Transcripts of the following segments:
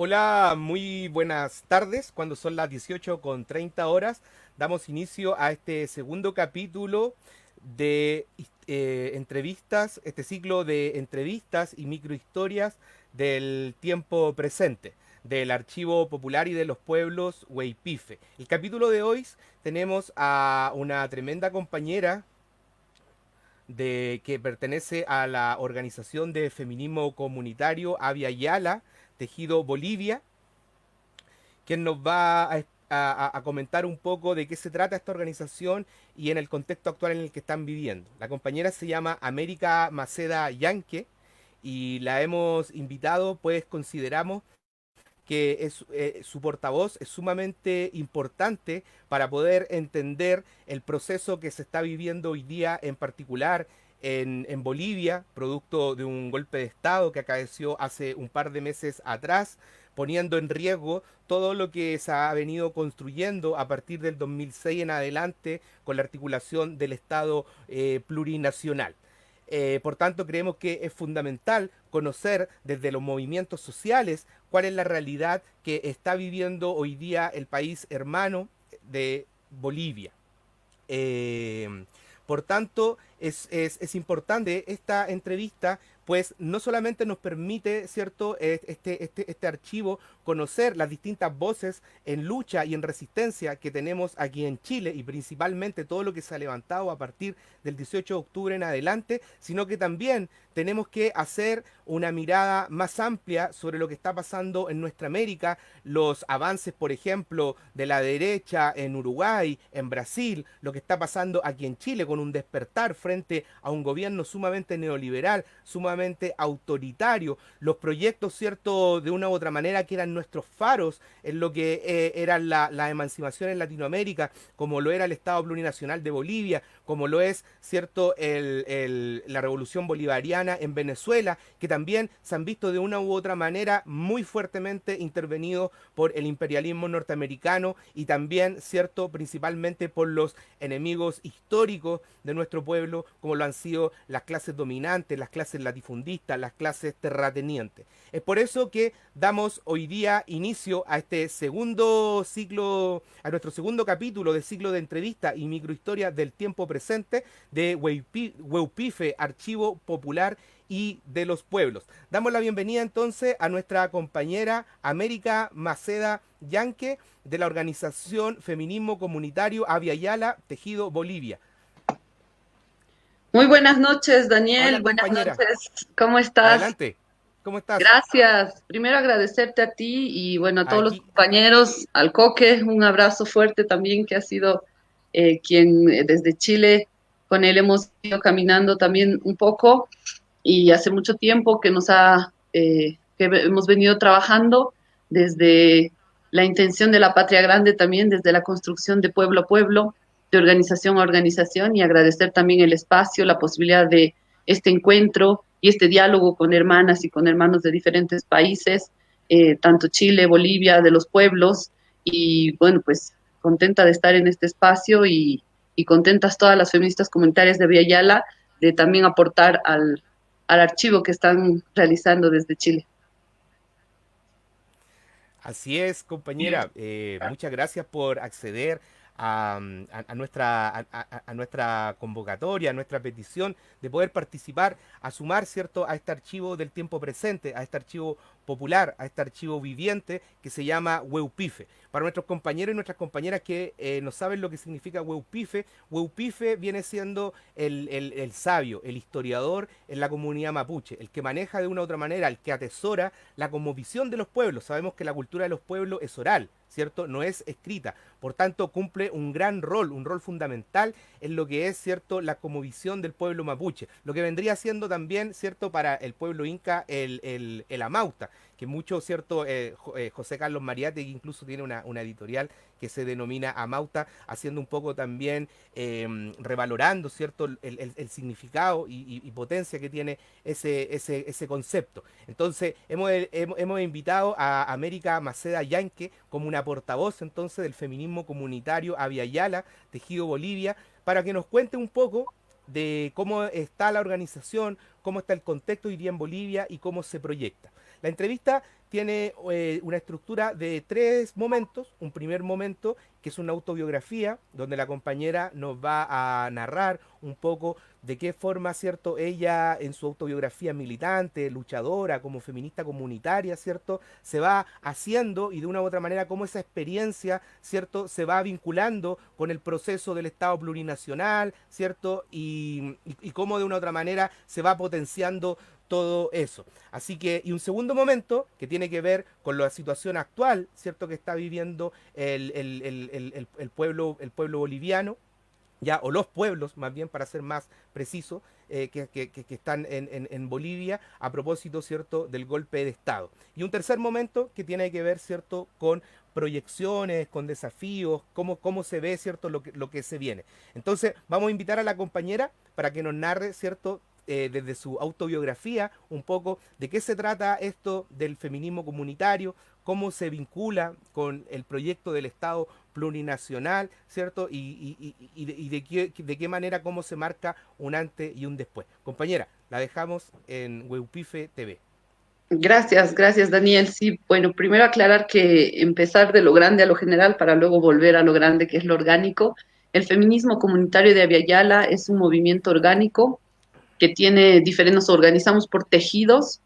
Hola, muy buenas tardes. Cuando son las 18:30 damos inicio a este segundo capítulo de entrevistas, este ciclo de entrevistas y microhistorias del tiempo presente, del Archivo Popular y de los Pueblos Hueypife. El capítulo de hoy tenemos a una tremenda compañera que pertenece a la organización de feminismo comunitario Avia Yala, Tejido Bolivia, quien nos va a comentar un poco de qué se trata esta organización y en el contexto actual en el que están viviendo. La compañera se llama América Maceda Yanque y la hemos invitado, pues consideramos que su portavoz es sumamente importante para poder entender el proceso que se está viviendo hoy día, en particular en Bolivia, producto de un golpe de Estado que acaeció hace un par de meses atrás, poniendo en riesgo todo lo que se ha venido construyendo a partir del 2006 en adelante con la articulación del Estado plurinacional. Por tanto, creemos que es fundamental conocer desde los movimientos sociales cuál es la realidad que está viviendo hoy día el país hermano de Bolivia. Eh, por tanto, es importante esta entrevista, pues no solamente nos permite, ¿cierto?, este archivo conocer las distintas voces en lucha y en resistencia que tenemos aquí en Chile y principalmente todo lo que se ha levantado a partir del 18 de octubre en adelante, sino que también tenemos que hacer una mirada más amplia sobre lo que está pasando en nuestra América, los avances, por ejemplo, de la derecha en Uruguay, en Brasil, lo que está pasando aquí en Chile con un despertar frente a un gobierno sumamente neoliberal, sumamente autoritario, los proyectos, cierto, de una u otra manera que eran nuestros faros en lo que era la emancipación en Latinoamérica, como lo era el Estado plurinacional de Bolivia, como lo es, cierto, la revolución bolivariana en Venezuela, que también se han visto de una u otra manera muy fuertemente intervenidos por el imperialismo norteamericano y también, cierto, principalmente por los enemigos históricos de nuestro pueblo, como lo han sido las clases dominantes, las clases latifundistas, las clases terratenientes. Es por eso que damos hoy día inicio a este segundo ciclo, a nuestro segundo capítulo del ciclo de entrevistas y microhistorias del tiempo presente de Hueupife, Archivo Popular y de los Pueblos. Damos la bienvenida entonces a nuestra compañera América Maceda Yanque de la organización Feminismo Comunitario Avia Yala, Tejido Bolivia. Muy buenas noches, Daniel. Hola Buenas compañera, noches. ¿Cómo estás? adelante, ¿cómo estás? Gracias. Primero agradecerte a ti y bueno, a todos los Aquí, compañeros, al Coque, un abrazo fuerte también que ha sido quien desde Chile, con él hemos ido caminando también un poco y hace mucho tiempo que hemos venido trabajando desde la intención de la patria grande también, desde la construcción de pueblo a pueblo, de organización a organización y agradecer también el espacio, la posibilidad de este encuentro y este diálogo con hermanas y con hermanos de diferentes países, tanto Chile, Bolivia, de los pueblos y bueno, pues contenta de estar en este espacio y contentas todas las feministas comunitarias de Villa Yala de también aportar al archivo que están realizando desde Chile. así es, compañera. Muchas gracias por acceder a nuestra convocatoria, a nuestra petición de poder participar, a sumar, ¿cierto?, a este archivo del tiempo presente, a este archivo popular, a este archivo viviente que se llama Hueupife. Para nuestros compañeros y nuestras compañeras que no saben lo que significa Hueupife, Hueupife viene siendo el sabio, el historiador en la comunidad mapuche, el que maneja de una u otra manera, el que atesora la cosmovisión de los pueblos. Sabemos que la cultura de los pueblos es oral, ¿cierto? No es escrita. Por tanto, cumple un gran rol, un rol fundamental en lo que es, ¿cierto?, la cosmovisión del pueblo mapuche. Lo que vendría siendo también, ¿cierto?, para el pueblo inca, el amauta, que mucho, ¿cierto?, José Carlos Mariate incluso tiene una editorial que se denomina Amauta, haciendo un poco también, revalorando, ¿cierto?, el significado y potencia que tiene ese concepto. Entonces, hemos invitado a América Maceda Yanque como una portavoz entonces del feminismo comunitario Avia Yala, Tejido Bolivia, para que nos cuente un poco de cómo está la organización, cómo está el contexto hoy día en Bolivia y cómo se proyecta. La entrevista tiene una estructura de tres momentos. Un primer momento que es una autobiografía, donde la compañera nos va a narrar un poco de qué forma, ¿cierto? Ella en su autobiografía militante, luchadora, como feminista comunitaria, ¿cierto? Se va haciendo y de una u otra manera cómo esa experiencia, ¿cierto? Se va vinculando con el proceso del Estado plurinacional, ¿cierto? Y cómo de una u otra manera se va potenciando todo eso. Así que, y un segundo momento que tiene que ver con la situación actual, ¿cierto? Que está viviendo el pueblo boliviano, ya, o los pueblos, más bien, para ser más preciso, que están en Bolivia a propósito, ¿cierto?, del golpe de Estado. Y un tercer momento que tiene que ver, ¿cierto?, con proyecciones, con desafíos, cómo se ve, ¿cierto?, lo que se viene. Entonces, vamos a invitar a la compañera para que nos narre, ¿cierto?, desde su autobiografía, un poco de qué se trata esto del feminismo comunitario, cómo se vincula con el proyecto del Estado plurinacional, ¿cierto? Y de qué manera, cómo se marca un antes y un después. Compañera, la dejamos en Weupife TV. Gracias, gracias Daniel. Sí, bueno, primero aclarar que empezar de lo grande a lo general para luego volver a lo grande que es lo orgánico. El feminismo comunitario de Abya Yala es un movimiento orgánico que tiene diferentes, nos organizamos por tejidos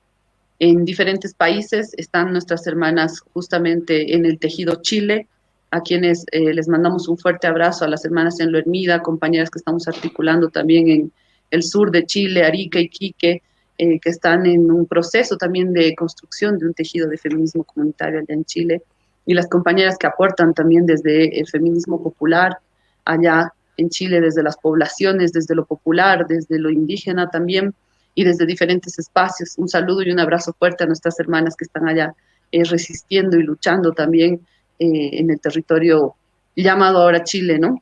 en diferentes países. Están nuestras hermanas justamente en el tejido Chile, a quienes les mandamos un fuerte abrazo, a las hermanas en Lo Hermida, compañeras que estamos articulando también en el sur de Chile, Arica, Iquique, que están en un proceso también de construcción de un tejido de feminismo comunitario allá en Chile, y las compañeras que aportan también desde el feminismo popular allá en Chile, desde las poblaciones, desde lo popular, desde lo indígena también, y desde diferentes espacios. Un saludo y un abrazo fuerte a nuestras hermanas que están allá resistiendo y luchando también en el territorio llamado ahora Chile, ¿no?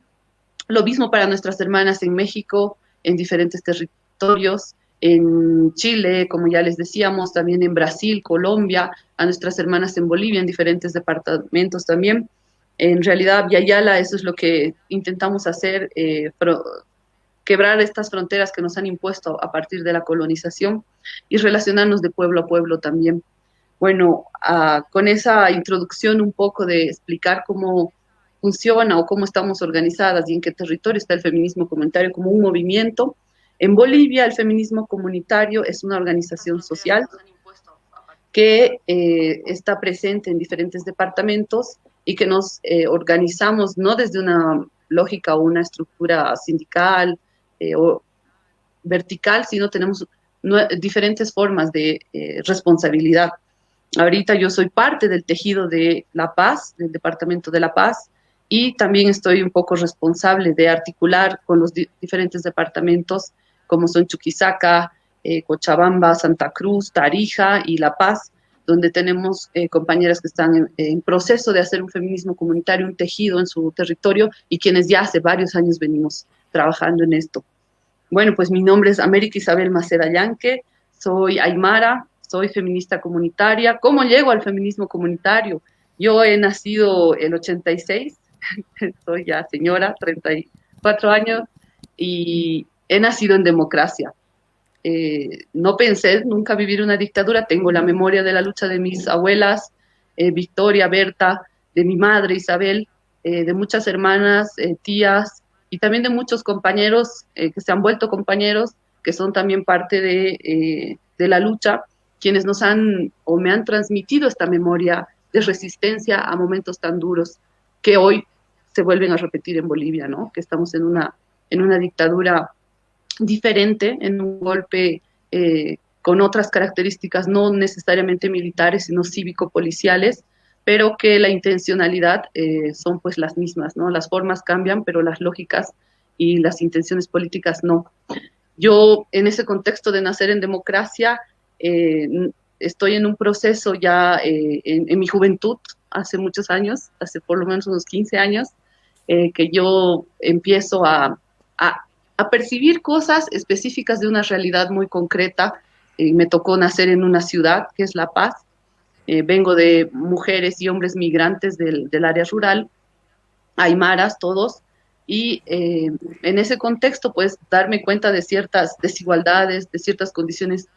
Lo mismo para nuestras hermanas en México, en diferentes territorios, en Chile, como ya les decíamos, también en Brasil, Colombia, a nuestras hermanas en Bolivia, en diferentes departamentos también. En realidad, Yayala, eso es lo que intentamos hacer, quebrar estas fronteras que nos han impuesto a partir de la colonización y relacionarnos de pueblo a pueblo también. Bueno, con esa introducción un poco de explicar cómo funciona o cómo estamos organizadas y en qué territorio está el feminismo comunitario como un movimiento. En Bolivia, el feminismo comunitario es una organización social que está presente en diferentes departamentos y que nos organizamos no desde una lógica o una estructura sindical o vertical, sino tenemos diferentes formas de responsabilidad. Ahorita yo soy parte del tejido de La Paz, del Departamento de La Paz, y también estoy un poco responsable de articular con los diferentes departamentos, como son Chuquisaca, Cochabamba, Santa Cruz, Tarija y La Paz, donde tenemos compañeras que están en proceso de hacer un feminismo comunitario, un tejido en su territorio, y quienes ya hace varios años venimos trabajando en esto. Bueno, pues mi nombre es América Isabel Maceda Yanque, soy aymara, soy feminista comunitaria. ¿Cómo llego al feminismo comunitario? Yo he nacido el 86, soy ya señora, 34 años, y he nacido en democracia. No pensé nunca vivir una dictadura, tengo la memoria de la lucha de mis abuelas, Victoria, Berta, de mi madre Isabel, de muchas hermanas, tías y también de muchos compañeros que se han vuelto compañeros, que son también parte de la lucha, quienes nos han o me han transmitido esta memoria de resistencia a momentos tan duros que hoy se vuelven a repetir en Bolivia, ¿no? Que estamos en una dictadura diferente, en un golpe con otras características, no necesariamente militares, sino cívico-policiales, pero que la intencionalidad son pues las mismas, ¿no? Las formas cambian, pero las lógicas y las intenciones políticas no. Yo, en ese contexto de nacer en democracia, estoy en un proceso ya en mi juventud, hace muchos años, hace por lo menos unos 15 años, que yo empiezo a a percibir cosas específicas de una realidad muy concreta. Me tocó nacer en una ciudad que es La Paz. Vengo de mujeres y hombres migrantes del área rural, aymaras todos, y en ese contexto, pues, darme cuenta de ciertas desigualdades, de ciertas condiciones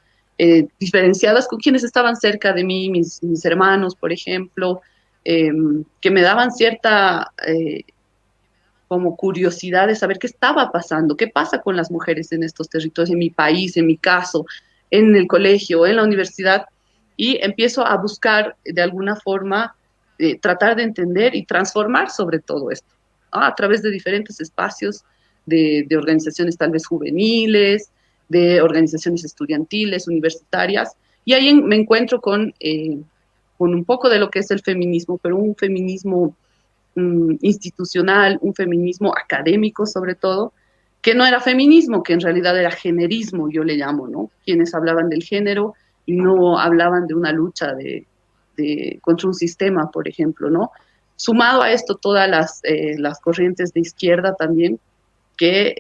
diferenciadas con quienes estaban cerca de mí, mis hermanos, por ejemplo, que me daban cierta como curiosidad de saber qué estaba pasando, qué pasa con las mujeres en estos territorios, en mi país, en mi caso, en el colegio, en la universidad, y empiezo a buscar de alguna forma tratar de entender y transformar sobre todo esto, ¿no? A través de diferentes espacios de organizaciones tal vez juveniles, de organizaciones estudiantiles, universitarias, y ahí me encuentro con un poco de lo que es el feminismo, pero un feminismo institucional, un feminismo académico sobre todo, que no era feminismo, que en realidad era generismo, yo le llamo, ¿no? Quienes hablaban del género y no hablaban de una lucha contra un sistema, por ejemplo, ¿no? Sumado a esto, todas las corrientes de izquierda también, que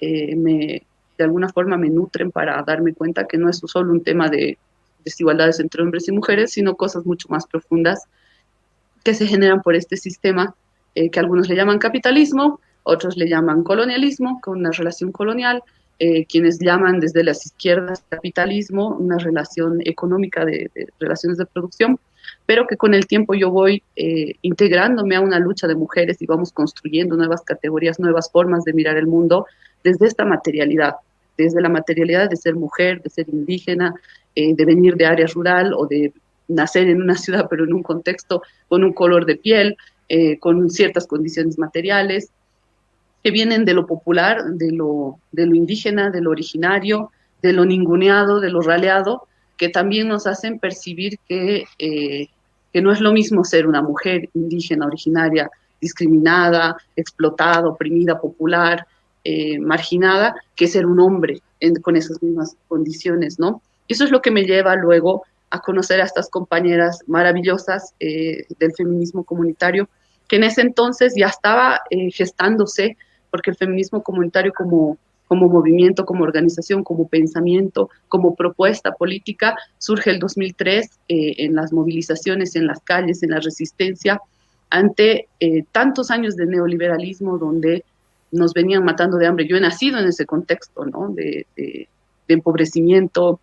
de alguna forma me nutren para darme cuenta que no es solo un tema de desigualdades entre hombres y mujeres, sino cosas mucho más profundas que se generan por este sistema que algunos le llaman capitalismo, otros le llaman colonialismo, con una relación colonial, quienes llaman desde las izquierdas capitalismo, una relación económica de relaciones de producción, pero que con el tiempo yo voy integrándome a una lucha de mujeres y vamos construyendo nuevas categorías, nuevas formas de mirar el mundo desde esta materialidad, desde la materialidad de ser mujer, de ser indígena, de venir de área rural o de nacer en una ciudad, pero en un contexto con un color de piel, con ciertas condiciones materiales, que vienen de lo popular, de lo indígena, de lo originario, de lo ninguneado, de lo raleado, que también nos hacen percibir que no es lo mismo ser una mujer indígena, originaria, discriminada, explotada, oprimida, popular, marginada, que ser un hombre con esas mismas condiciones, ¿no? Eso es lo que me lleva luego a conocer a estas compañeras maravillosas del feminismo comunitario, que en ese entonces ya estaba gestándose, porque el feminismo comunitario como movimiento, como organización, como pensamiento, como propuesta política, surge el 2003 en las movilizaciones, en las calles, en la resistencia, ante tantos años de neoliberalismo donde nos venían matando de hambre. Yo he nacido en ese contexto, ¿no? De empobrecimiento,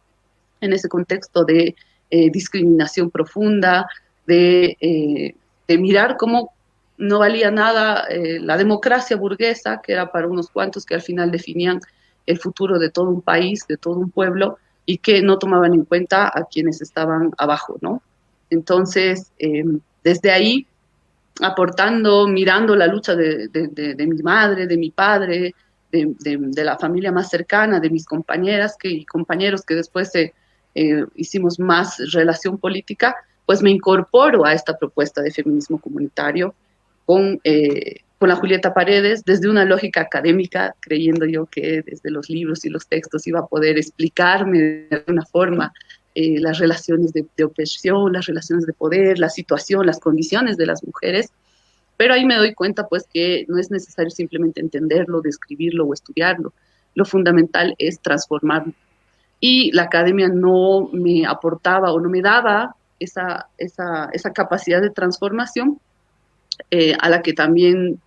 en ese contexto de discriminación profunda, de mirar cómo no valía nada la democracia burguesa, que era para unos cuantos que al final definían el futuro de todo un país, de todo un pueblo, y que no tomaban en cuenta a quienes estaban abajo, ¿no? Entonces, desde ahí, aportando, mirando la lucha de mi madre, de mi padre, de la familia más cercana, de mis compañeras y compañeros que después hicimos más relación política, pues me incorporo a esta propuesta de feminismo comunitario con la Julieta Paredes desde una lógica académica, creyendo yo que desde los libros y los textos iba a poder explicarme de alguna forma las relaciones de opresión, las relaciones de poder, la situación, las condiciones de las mujeres, pero ahí me doy cuenta pues que no es necesario simplemente entenderlo, describirlo o estudiarlo, lo fundamental es transformarlo. Y la academia no me aportaba o no me daba esa capacidad de transformación, a la que también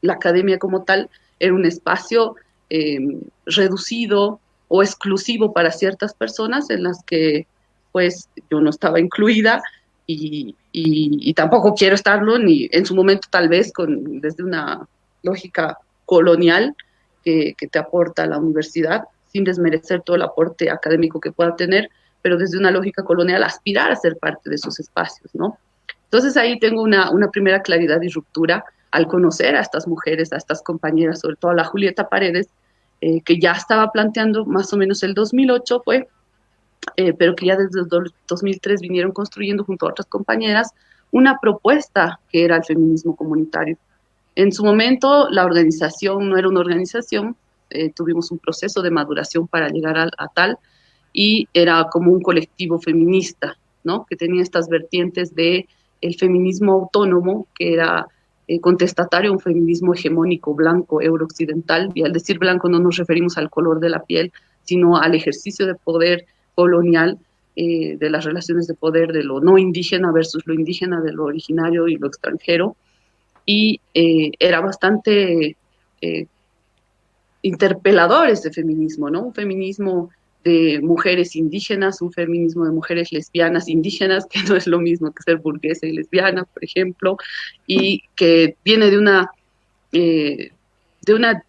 la academia como tal era un espacio eh, reducido o exclusivo para ciertas personas en las que pues yo no estaba incluida y tampoco quiero estarlo, ni en su momento tal vez desde una lógica colonial que te aporta la universidad, sin desmerecer todo el aporte académico que pueda tener, pero desde una lógica colonial aspirar a ser parte de esos espacios, ¿no? Entonces ahí tengo una primera claridad y ruptura al conocer a estas mujeres, a estas compañeras, sobre todo a la Julieta Paredes, que ya estaba planteando más o menos el 2008 fue, pero que ya desde el 2003 vinieron construyendo junto a otras compañeras una propuesta que era el feminismo comunitario. En su momento la organización no era una organización, tuvimos un proceso de maduración para llegar a tal, y era como un colectivo feminista, ¿no? Que tenía estas vertientes de el feminismo autónomo, que era contestatario a un feminismo hegemónico, blanco, eurooccidental, y al decir blanco no nos referimos al color de la piel, sino al ejercicio de poder colonial, de las relaciones de poder de lo no indígena versus lo indígena, de lo originario y lo extranjero, y era bastante interpelador ese feminismo, ¿no? Un feminismo de mujeres indígenas, un feminismo de mujeres lesbianas indígenas, que no es lo mismo que ser burguesa y lesbiana, por ejemplo, y que viene eh, de una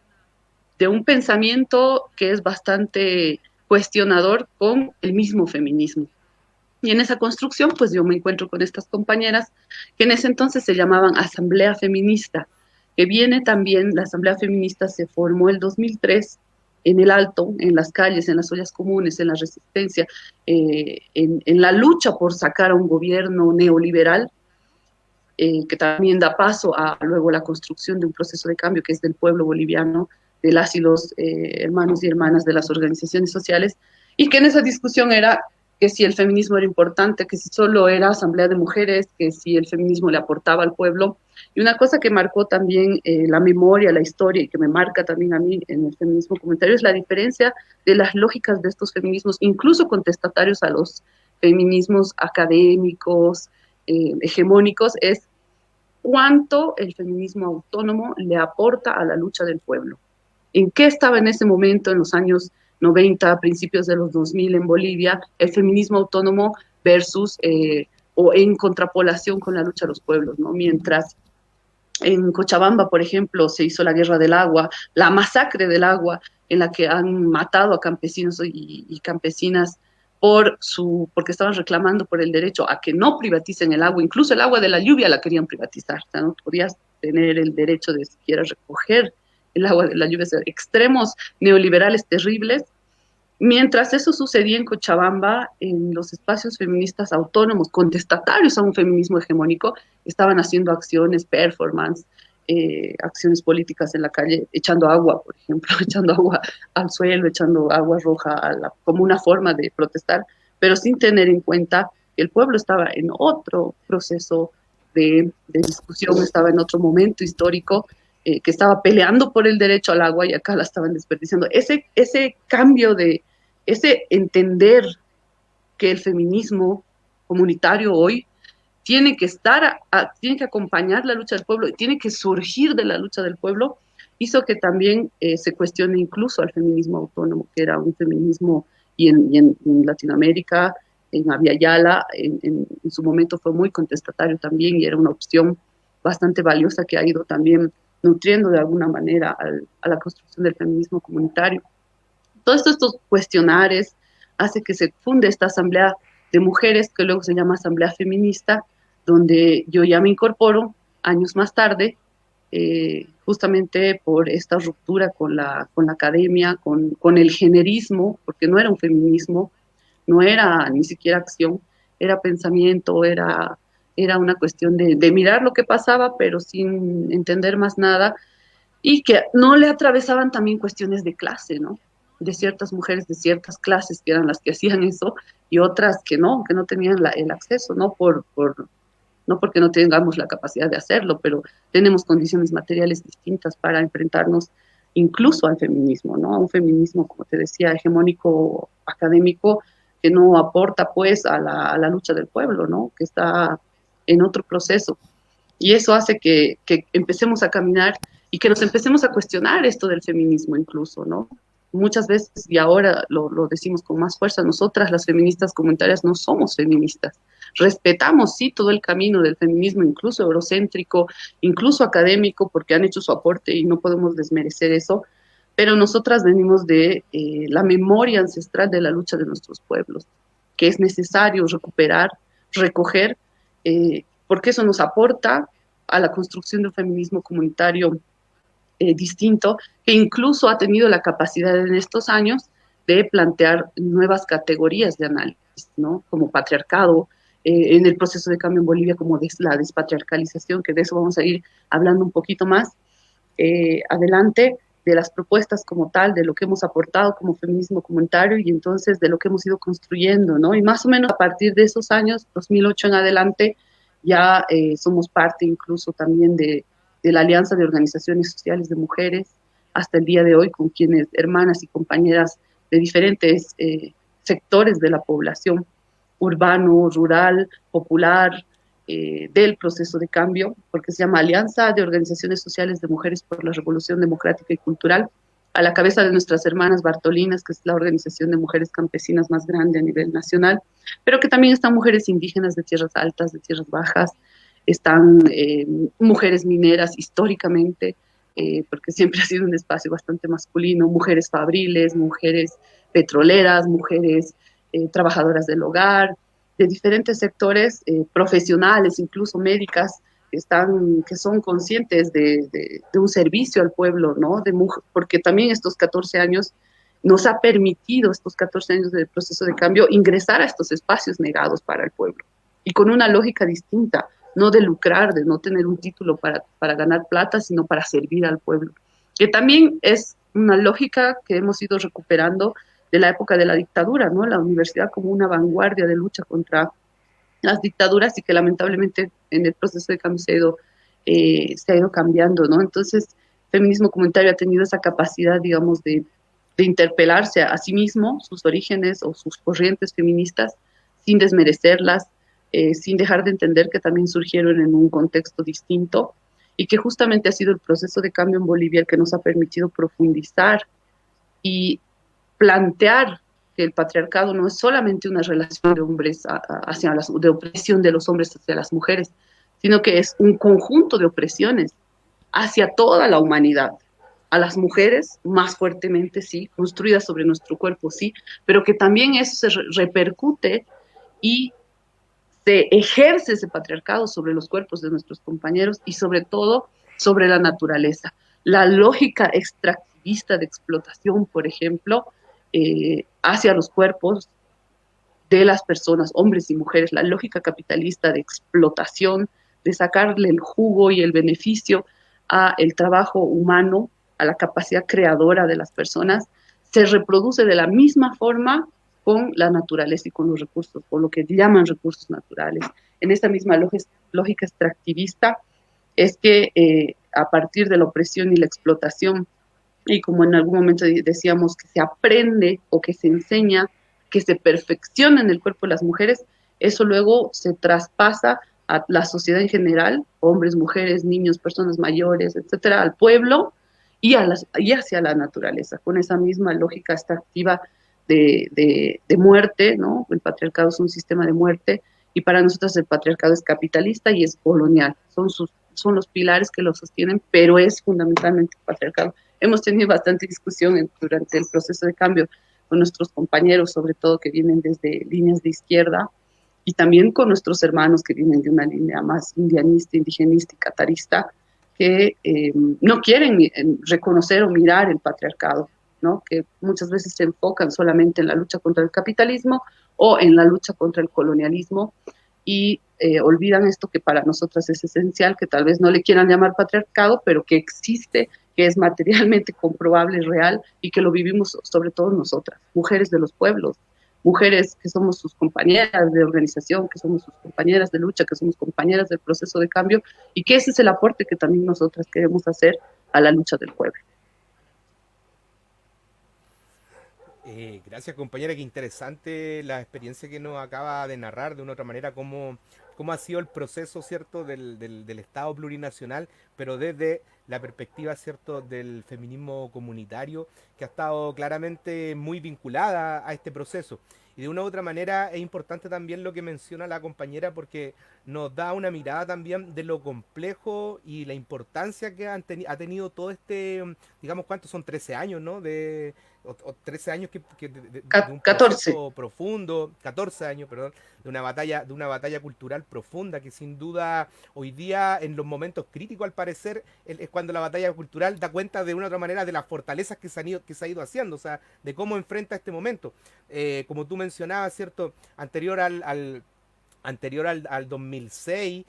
de un pensamiento que es bastante cuestionador con el mismo feminismo. Y en esa construcción, pues yo me encuentro con estas compañeras que en ese entonces se llamaban Asamblea Feminista, que viene también, la Asamblea Feminista se formó el 2003 en el Alto, en las calles, en las ollas comunes, en la resistencia, en la lucha por sacar a un gobierno neoliberal, que también da paso a luego la construcción de un proceso de cambio que es del pueblo boliviano, de las y los hermanos y hermanas de las organizaciones sociales, y que en esa discusión era que si el feminismo era importante, que si solo era asamblea de mujeres, que si el feminismo le aportaba al pueblo. Y una cosa que marcó también la memoria, la historia, y que me marca también a mí en el feminismo comunitario, es la diferencia de las lógicas de estos feminismos, incluso contestatarios a los feminismos académicos, hegemónicos, es cuánto el feminismo autónomo le aporta a la lucha del pueblo. ¿En qué estaba en ese momento, en los años 90, principios de los 2000 en Bolivia, el feminismo autónomo versus o en contrapolación con la lucha de los pueblos, ¿no? Mientras en Cochabamba, por ejemplo, se hizo la guerra del agua, la masacre del agua, en la que han matado a campesinos y campesinas porque estaban reclamando por el derecho a que no privaticen el agua, incluso el agua de la lluvia la querían privatizar, o sea, no podías tener el derecho de siquiera recoger el agua de la lluvia, o sea, extremos neoliberales terribles. Mientras eso sucedía en Cochabamba, en los espacios feministas autónomos, contestatarios a un feminismo hegemónico, estaban haciendo acciones, performance, acciones políticas en la calle, echando agua, por ejemplo, echando agua al suelo, echando agua roja como una forma de protestar, pero sin tener en cuenta que el pueblo estaba en otro proceso de discusión, estaba en otro momento histórico, que estaba peleando por el derecho al agua y acá la estaban desperdiciando. Ese cambio ese entender que el feminismo comunitario hoy tiene que tiene que acompañar la lucha del pueblo, tiene que surgir de la lucha del pueblo, hizo que también se cuestione incluso al feminismo autónomo, que era un feminismo, en Latinoamérica, en Abya en su momento fue muy contestatario también y era una opción bastante valiosa que ha ido también nutriendo de alguna manera a la construcción del feminismo comunitario. Todos estos cuestionarios hace que se funde esta asamblea de mujeres que luego se llama asamblea feminista, donde yo ya me incorporo años más tarde, justamente por esta ruptura con la academia, con el generismo, porque no era un feminismo, no era ni siquiera acción, era pensamiento, era una cuestión de mirar lo que pasaba, pero sin entender más nada, y que no le atravesaban también cuestiones de clase, ¿no? De ciertas mujeres de ciertas clases que eran las que hacían eso y otras que no tenían el acceso, ¿no? No porque no tengamos la capacidad de hacerlo, pero tenemos condiciones materiales distintas para enfrentarnos incluso al feminismo, ¿no? A un feminismo, como te decía, hegemónico, académico, que no aporta pues a la lucha del pueblo, ¿no? Que está en otro proceso. Y eso hace que empecemos a caminar y que nos empecemos a cuestionar esto del feminismo incluso, ¿no? Muchas veces, y ahora lo decimos con más fuerza, nosotras las feministas comunitarias no somos feministas. Respetamos, sí, todo el camino del feminismo, incluso eurocéntrico, incluso académico, porque han hecho su aporte y no podemos desmerecer eso, pero nosotras venimos de la memoria ancestral de la lucha de nuestros pueblos, que es necesario recuperar, recoger, porque eso nos aporta a la construcción de un feminismo comunitario distinto, que incluso ha tenido la capacidad en estos años de plantear nuevas categorías de análisis, ¿no? Como patriarcado, en el proceso de cambio en Bolivia, como la despatriarcalización, que de eso vamos a ir hablando un poquito más adelante, de las propuestas como tal, de lo que hemos aportado como feminismo comunitario y entonces de lo que hemos ido construyendo, ¿no? Y más o menos a partir de esos años, 2008 en adelante, ya somos parte incluso también de la Alianza de Organizaciones Sociales de Mujeres, hasta el día de hoy, con quienes, hermanas y compañeras de diferentes sectores de la población, urbano, rural, popular, del proceso de cambio, porque se llama Alianza de Organizaciones Sociales de Mujeres por la Revolución Democrática y Cultural, a la cabeza de nuestras hermanas Bartolinas, que es la organización de mujeres campesinas más grande a nivel nacional, pero que también están mujeres indígenas de tierras altas, de tierras bajas, están mujeres mineras históricamente, porque siempre ha sido un espacio bastante masculino, mujeres fabriles, mujeres petroleras, mujeres trabajadoras del hogar, de diferentes sectores profesionales, incluso médicas, que son conscientes de un servicio al pueblo, ¿no? Porque también estos 14 años nos ha permitido, estos 14 años del proceso de cambio, ingresar a estos espacios negados para el pueblo y con una lógica distinta, no de lucrar, de no tener un título para ganar plata, sino para servir al pueblo, que también es una lógica que hemos ido recuperando de la época de la dictadura, ¿no? La universidad como una vanguardia de lucha contra las dictaduras y que lamentablemente en el proceso de cambio se ha ido cambiando, ¿no? Entonces, el feminismo comunitario ha tenido esa capacidad, digamos, de interpelarse a sí mismo, sus orígenes o sus corrientes feministas, sin desmerecerlas, sin dejar de entender que también surgieron en un contexto distinto y que justamente ha sido el proceso de cambio en Bolivia el que nos ha permitido profundizar y plantear que el patriarcado no es solamente una relación de hombres hacia de opresión de los hombres hacia las mujeres, sino que es un conjunto de opresiones hacia toda la humanidad. A las mujeres, más fuertemente, sí, construidas sobre nuestro cuerpo, sí, pero que también eso se repercute y se ejerce ese patriarcado sobre los cuerpos de nuestros compañeros y sobre todo sobre la naturaleza. La lógica extractivista de explotación, por ejemplo, hacia los cuerpos de las personas, hombres y mujeres, la lógica capitalista de explotación, de sacarle el jugo y el beneficio a el trabajo humano, a la capacidad creadora de las personas, se reproduce de la misma forma con la naturaleza y con los recursos, con lo que llaman recursos naturales. En esta misma lógica extractivista es que a partir de la opresión y la explotación, y como en algún momento decíamos que se aprende o que se enseña, que se perfecciona en el cuerpo de las mujeres, eso luego se traspasa a la sociedad en general, hombres, mujeres, niños, personas mayores, etcétera, al pueblo y hacia la naturaleza, con esa misma lógica extractiva de muerte, ¿no? El patriarcado es un sistema de muerte y para nosotros el patriarcado es capitalista y es colonial, son los pilares que lo sostienen, pero es fundamentalmente el patriarcado. Hemos tenido bastante discusión durante el proceso de cambio con nuestros compañeros, sobre todo que vienen desde líneas de izquierda, y también con nuestros hermanos que vienen de una línea más indianista, indigenista y catarista, que no quieren reconocer o mirar el patriarcado, ¿no? Que muchas veces se enfocan solamente en la lucha contra el capitalismo o en la lucha contra el colonialismo y olvidan esto que para nosotras es esencial, que tal vez no le quieran llamar patriarcado, pero que existe, que es materialmente comprobable, real y que lo vivimos sobre todo nosotras, mujeres de los pueblos, mujeres que somos sus compañeras de organización, que somos sus compañeras de lucha, que somos compañeras del proceso de cambio y que ese es el aporte que también nosotras queremos hacer a la lucha del pueblo. Gracias compañera, qué interesante la experiencia que nos acaba de narrar de una otra manera, cómo ha sido el proceso, ¿cierto?, del Estado plurinacional, pero desde la perspectiva, ¿cierto?, del feminismo comunitario, que ha estado claramente muy vinculada a este proceso. Y de una u otra manera es importante también lo que menciona la compañera porque nos da una mirada también de lo complejo y la importancia que ha tenido todo este, digamos, ¿cuántos son? 13 años, ¿no? O 13 años de un 14. proceso profundo, 14 años, perdón, de una batalla cultural profunda que sin duda hoy día en los momentos críticos al parecer es cuando la batalla cultural da cuenta de una u otra manera de las fortalezas que se ha ido haciendo, o sea, de cómo enfrenta este momento. Como tú mencionabas, ¿cierto? Anterior al 2006,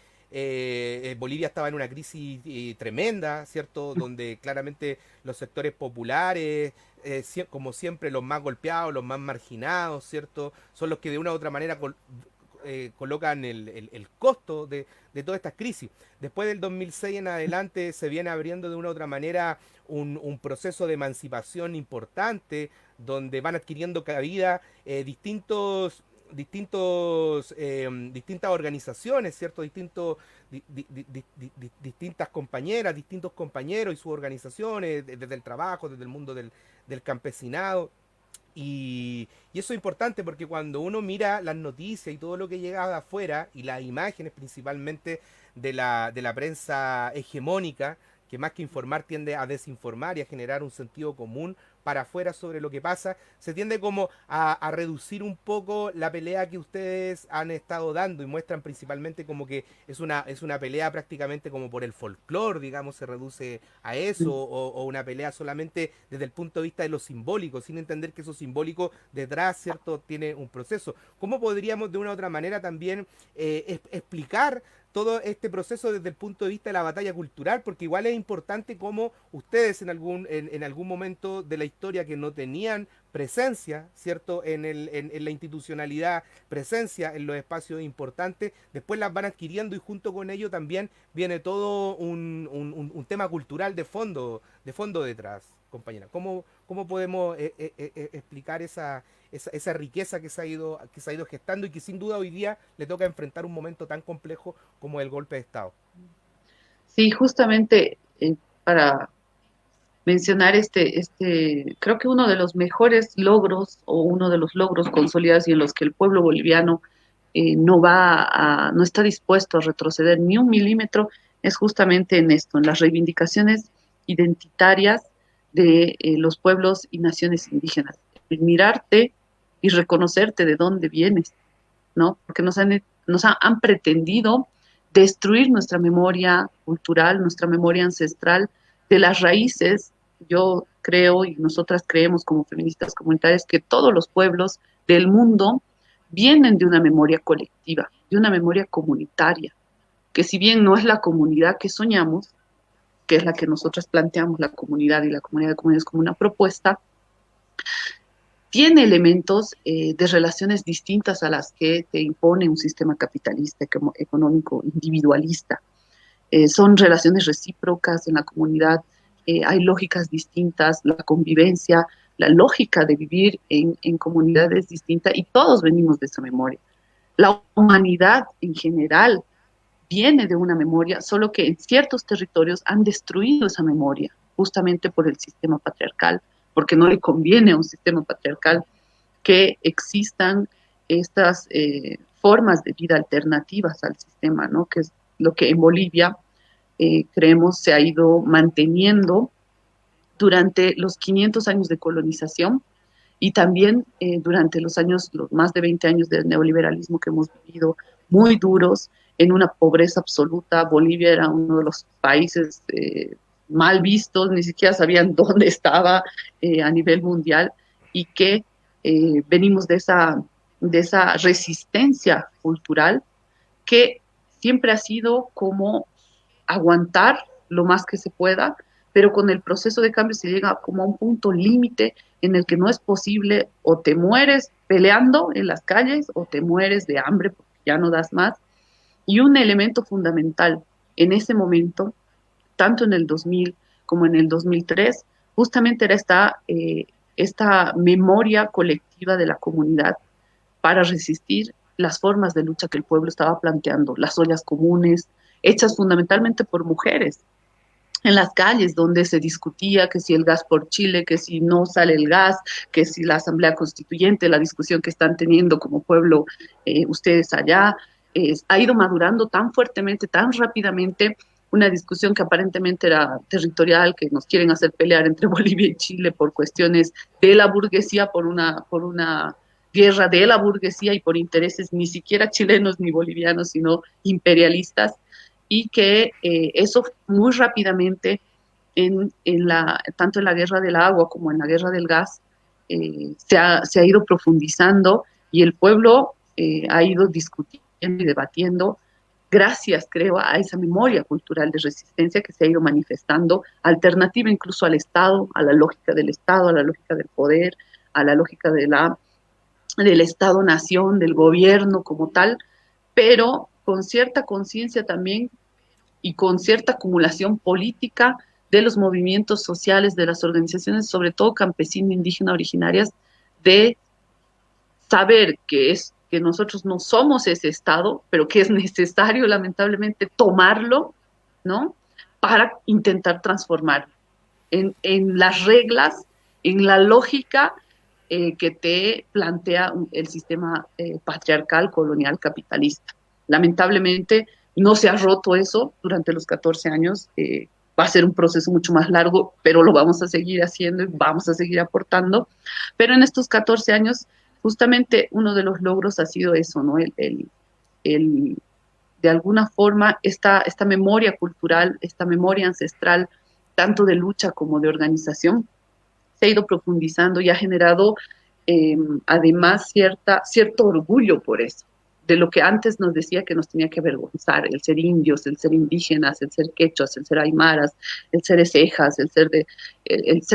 Bolivia estaba en una crisis tremenda, ¿cierto? Donde claramente los sectores populares, como siempre, los más golpeados, los más marginados, ¿cierto? Son los que de una u otra manera colocan el costo de todas estas crisis. Después del 2006 en adelante se viene abriendo de una u otra manera un proceso de emancipación importante, donde van adquiriendo cabida distintos distintas organizaciones, ¿cierto? Distintas compañeras, distintos compañeros y sus organizaciones, desde el trabajo, desde el mundo del campesinado. Y eso es importante porque cuando uno mira las noticias y todo lo que llega de afuera y las imágenes principalmente de la prensa hegemónica, que más que informar tiende a desinformar y a generar un sentido común para afuera sobre lo que pasa, se tiende como a reducir un poco la pelea que ustedes han estado dando y muestran principalmente como que es una pelea prácticamente como por el folclore, digamos, se reduce a eso, o una pelea solamente desde el punto de vista de lo simbólico, sin entender que eso simbólico detrás, ¿cierto?, tiene un proceso. ¿Cómo podríamos de una u otra manera también explicar todo este proceso desde el punto de vista de la batalla cultural? Porque igual es importante cómo ustedes en algún momento de la historia que no tenían presencia, ¿cierto? En la institucionalidad, presencia en los espacios importantes, después las van adquiriendo y junto con ello también viene todo un tema cultural de fondo detrás, compañera. ¿Cómo podemos explicar esa riqueza que se ha ido gestando y que sin duda hoy día le toca enfrentar un momento tan complejo como el golpe de Estado? Sí, justamente para mencionar creo que uno de los mejores logros o uno de los logros consolidados y en los que el pueblo boliviano no está dispuesto a retroceder ni un milímetro, es justamente en esto, en las reivindicaciones identitarias de los pueblos y naciones indígenas. El mirarte y reconocerte de dónde vienes, ¿no? Porque han pretendido destruir nuestra memoria cultural, nuestra memoria ancestral, de las raíces. Yo creo y nosotras creemos como feministas comunitarias que todos los pueblos del mundo vienen de una memoria colectiva, de una memoria comunitaria, que si bien no es la comunidad que soñamos, que es la que nosotras planteamos, la comunidad y la comunidad de comunidades como una propuesta, tiene elementos de relaciones distintas a las que te impone un sistema capitalista, económico, individualista. Son relaciones recíprocas en la comunidad, hay lógicas distintas, la convivencia, la lógica de vivir en comunidades distintas y todos venimos de esa memoria. La humanidad en general viene de una memoria, solo que en ciertos territorios han destruido esa memoria, justamente por el sistema patriarcal, porque no le conviene a un sistema patriarcal que existan estas formas de vida alternativas al sistema, ¿no? Que es lo que en Bolivia creemos se ha ido manteniendo durante los 500 años de colonización y también durante los más de 20 años del neoliberalismo que hemos vivido, muy duros, en una pobreza absoluta. Bolivia era uno de los países mal vistos, ni siquiera sabían dónde estaba a nivel mundial, y que venimos de esa resistencia cultural que siempre ha sido como aguantar lo más que se pueda, pero con el proceso de cambio se llega como a un punto límite en el que no es posible, o te mueres peleando en las calles o te mueres de hambre porque ya no das más. Y un elemento fundamental en ese momento, tanto en el 2000 como en el 2003, justamente era esta memoria colectiva de la comunidad para resistir las formas de lucha que el pueblo estaba planteando, las ollas comunes, hechas fundamentalmente por mujeres, en las calles donde se discutía que si el gas por Chile, que si no sale el gas, que si la Asamblea Constituyente, la discusión que están teniendo como pueblo ustedes allá, ha ido madurando tan fuertemente, tan rápidamente, una discusión que aparentemente era territorial, que nos quieren hacer pelear entre Bolivia y Chile por cuestiones de la burguesía, por una guerra de la burguesía y por intereses ni siquiera chilenos ni bolivianos, sino imperialistas, y que eso muy rápidamente, tanto en la guerra del agua como en la guerra del gas, se ha ido profundizando y el pueblo ha ido discutiendo y debatiendo gracias, creo, a esa memoria cultural de resistencia que se ha ido manifestando, alternativa incluso al Estado, a la lógica del Estado, a la lógica del poder, a la lógica del Estado-nación, del gobierno como tal, pero con cierta conciencia también y con cierta acumulación política de los movimientos sociales, de las organizaciones, sobre todo campesino, indígena, originarias, de saber que es que nosotros no somos ese Estado, pero que es necesario, lamentablemente, tomarlo, ¿no? Para intentar transformar en las reglas, en la lógica que te plantea el sistema patriarcal, colonial, capitalista. Lamentablemente, no se ha roto eso durante los 14 años. Va a ser un proceso mucho más largo, pero lo vamos a seguir haciendo y vamos a seguir aportando. Pero en estos 14 años, justamente uno de los logros ha sido eso, ¿no? El de alguna forma, esta memoria cultural, esta memoria ancestral, tanto de lucha como de organización, se ha ido profundizando y ha generado además cierto orgullo por eso, de lo que antes nos decía que nos tenía que avergonzar, el ser indios, el ser indígenas, el ser quechuas, el ser aymaras, el ser esejas, el ser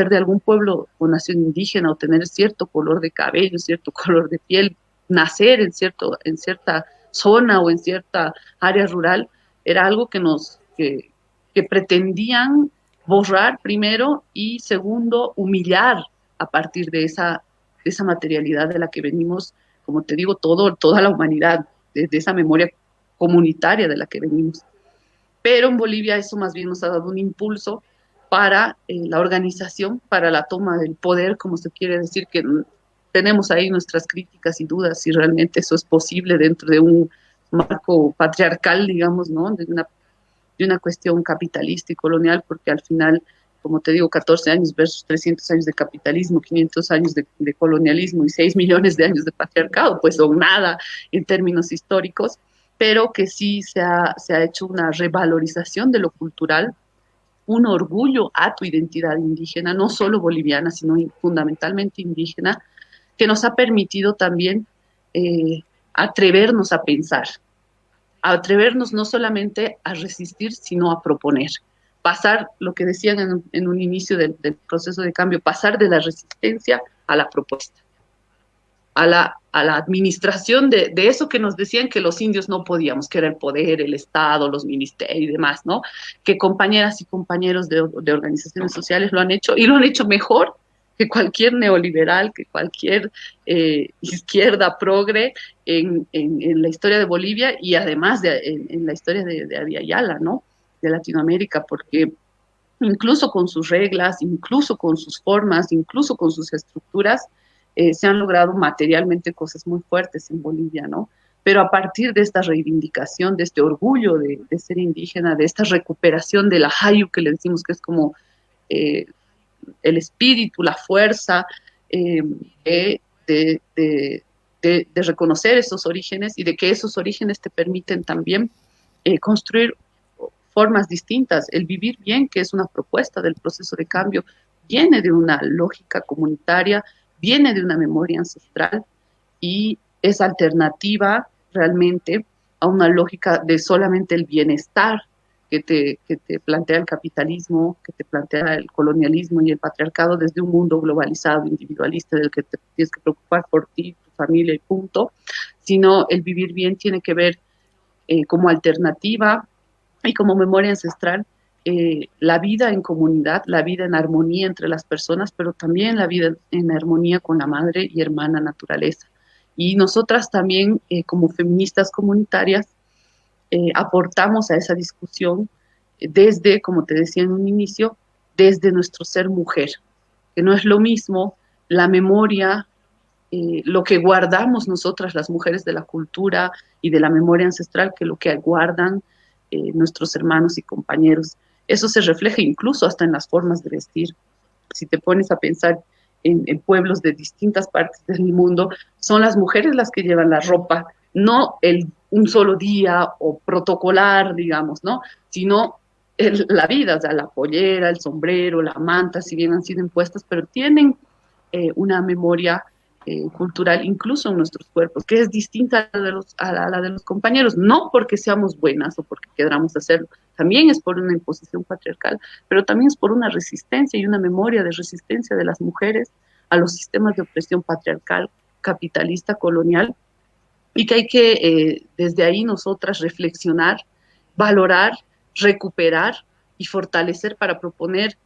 de algún pueblo o nación indígena, o tener cierto color de cabello, cierto color de piel, nacer en cierta zona o en cierta área rural, era algo que pretendían borrar primero y segundo, humillar a partir de esa materialidad de la que venimos, como te digo, toda la humanidad, desde esa memoria comunitaria de la que venimos. Pero en Bolivia eso más bien nos ha dado un impulso para la organización, para la toma del poder, como se quiere decir, que tenemos ahí nuestras críticas y dudas si realmente eso es posible dentro de un marco patriarcal, digamos, ¿no? De una cuestión capitalista y colonial, porque al final, como te digo, 14 años versus 300 años de capitalismo, 500 años de colonialismo y 6 millones de años de patriarcado, pues son nada en términos históricos, pero que sí se ha hecho una revalorización de lo cultural, un orgullo a tu identidad indígena, no solo boliviana, sino fundamentalmente indígena, que nos ha permitido también atrevernos a pensar, a atrevernos no solamente a resistir, sino a proponer. Pasar, lo que decían en un inicio del proceso de cambio, pasar de la resistencia a la propuesta, a la administración de eso que nos decían que los indios no podíamos, que era el poder, el Estado, los ministerios y demás, ¿no? Que compañeras y compañeros de organizaciones sociales lo han hecho y lo han hecho mejor que cualquier neoliberal, que cualquier izquierda progre en la historia de Bolivia y además en la historia de Abya Yala, ¿no? De Latinoamérica, porque incluso con sus reglas, incluso con sus formas, incluso con sus estructuras, se han logrado materialmente cosas muy fuertes en Bolivia, ¿no? Pero a partir de esta reivindicación, de este orgullo de ser indígena, de esta recuperación de la hayu, que le decimos que es como eh, el espíritu, la fuerza eh, de, de, de, de, reconocer esos orígenes y de que esos orígenes te permiten también construir formas distintas. El vivir bien, que es una propuesta del proceso de cambio, viene de una lógica comunitaria, viene de una memoria ancestral y es alternativa realmente a una lógica de solamente el bienestar que te plantea el capitalismo, que te plantea el colonialismo y el patriarcado desde un mundo globalizado, individualista, del que te tienes que preocupar por ti, tu familia y punto, sino el vivir bien tiene que ver como alternativa y como memoria ancestral la vida en comunidad, la vida en armonía entre las personas, pero también la vida en armonía con la madre y hermana naturaleza. Y nosotras también, como feministas comunitarias, aportamos a esa discusión desde, como te decía en un inicio, desde nuestro ser mujer, que no es lo mismo la memoria, lo que guardamos nosotras las mujeres de la cultura y de la memoria ancestral, que lo que guardan nuestros hermanos y compañeros. Eso se refleja incluso hasta en las formas de vestir. Si te pones a pensar en pueblos de distintas partes del mundo, son las mujeres las que llevan la ropa, no un solo día o protocolar, digamos, ¿no? Sino la vida, o sea, la pollera, el sombrero, la manta, si bien han sido impuestas, pero tienen una memoria cultural incluso en nuestros cuerpos, que es distinta a la de los compañeros, no porque seamos buenas o porque queramos hacerlo, también es por una imposición patriarcal, pero también es por una resistencia y una memoria de resistencia de las mujeres a los sistemas de opresión patriarcal, capitalista, colonial, y que hay que desde ahí nosotras reflexionar, valorar, recuperar y fortalecer para proponer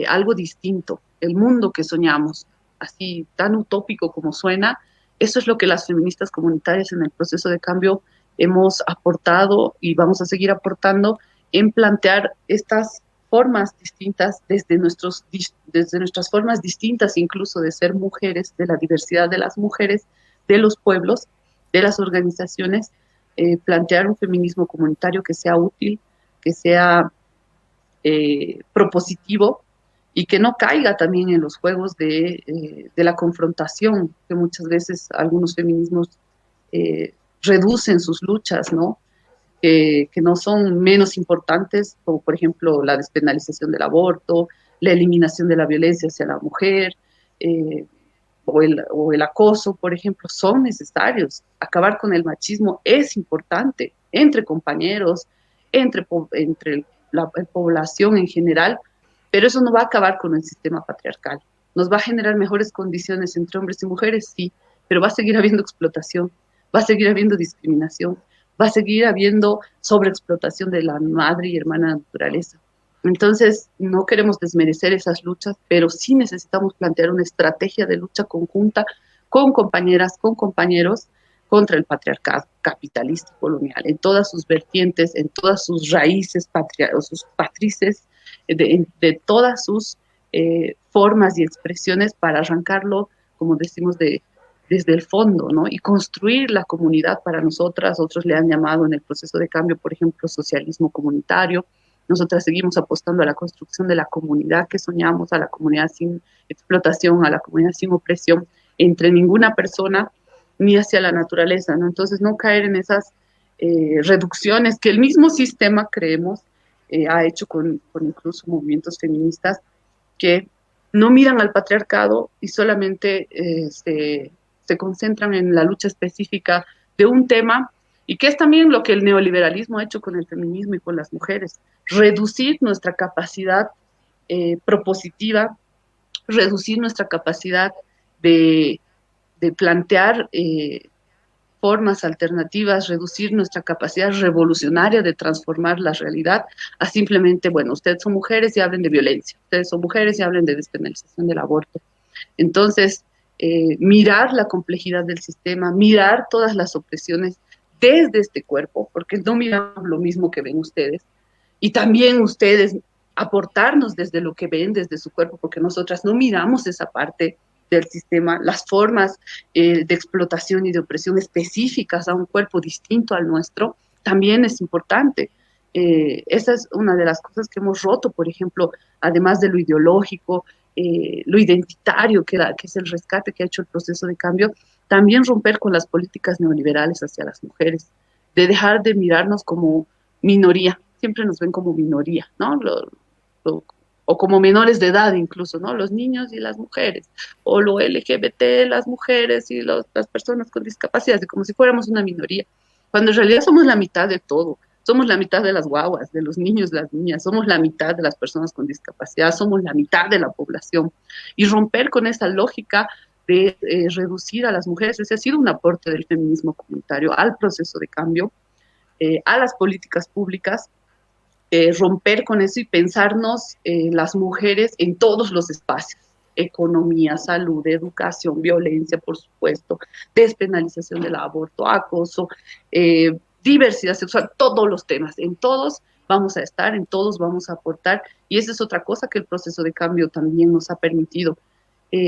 algo distinto, el mundo que soñamos, así tan utópico como suena, Eso es lo que las feministas comunitarias en el proceso de cambio hemos aportado y vamos a seguir aportando en plantear estas formas distintas desde nuestras formas distintas incluso de ser mujeres, de la diversidad de las mujeres, de los pueblos, de las organizaciones, plantear un feminismo comunitario que sea útil, que sea propositivo y que no caiga también en los juegos de la confrontación, que muchas veces algunos feminismos reducen sus luchas, ¿no? Que no son menos importantes, como por ejemplo la despenalización del aborto, la eliminación de la violencia hacia la mujer, eh, o el acoso, por ejemplo, son necesarios. Acabar con el machismo es importante entre compañeros, entre la población en general, pero eso no va a acabar con el sistema patriarcal. Nos va a generar mejores condiciones entre hombres y mujeres, sí, pero va a seguir habiendo explotación, va a seguir habiendo discriminación, va a seguir habiendo sobreexplotación de la madre y hermana naturaleza. Entonces, no queremos desmerecer esas luchas, pero sí necesitamos plantear una estrategia de lucha conjunta con compañeras, con compañeros, contra el patriarcado capitalista y colonial, en todas sus vertientes, en todas sus raíces, sus patrices, de todas sus formas y expresiones para arrancarlo, como decimos, desde el fondo, ¿no? Y construir la comunidad para nosotras. Otros le han llamado en el proceso de cambio, por ejemplo, socialismo comunitario. Nosotras seguimos apostando a la construcción de la comunidad que soñamos, a la comunidad sin explotación, a la comunidad sin opresión entre ninguna persona ni hacia la naturaleza, ¿no? Entonces, no caer en esas reducciones que el mismo sistema, creemos, ha hecho con incluso movimientos feministas que no miran al patriarcado y solamente se concentran en la lucha específica de un tema, y que es también lo que el neoliberalismo ha hecho con el feminismo y con las mujeres, reducir nuestra capacidad propositiva, reducir nuestra capacidad de, de plantear formas alternativas, reducir nuestra capacidad revolucionaria de transformar la realidad a simplemente, bueno, ustedes son mujeres y hablen de violencia, ustedes son mujeres y hablen de despenalización del aborto. Entonces, mirar la complejidad del sistema, mirar todas las opresiones desde este cuerpo, porque no miramos lo mismo que ven ustedes, y también ustedes aportarnos desde lo que ven, desde su cuerpo, porque nosotras no miramos esa parte del sistema, las formas de explotación y de opresión específicas a un cuerpo distinto al nuestro, también es importante. Esa es una de las cosas que hemos roto, por ejemplo, además de lo ideológico, lo identitario, que es el rescate que ha hecho el proceso de cambio, también romper con las políticas neoliberales hacia las mujeres, de dejar de mirarnos como minoría, siempre nos ven como minoría, ¿no? O como menores de edad incluso, ¿no? Los niños y las mujeres, o lo LGBT, las mujeres y las personas con discapacidades, como si fuéramos una minoría, cuando en realidad somos la mitad de todo. Somos la mitad de las guaguas, de los niños, las niñas, somos la mitad de las personas con discapacidad, somos la mitad de la población. Y romper con esa lógica de reducir a las mujeres, ese ha sido un aporte del feminismo comunitario al proceso de cambio, a las políticas públicas, romper con eso y pensarnos las mujeres en todos los espacios: economía, salud, educación, violencia, por supuesto, despenalización del aborto, acoso, diversidad sexual, todos los temas, en todos vamos a estar, en todos vamos a aportar, y esa es otra cosa que el proceso de cambio también nos ha permitido,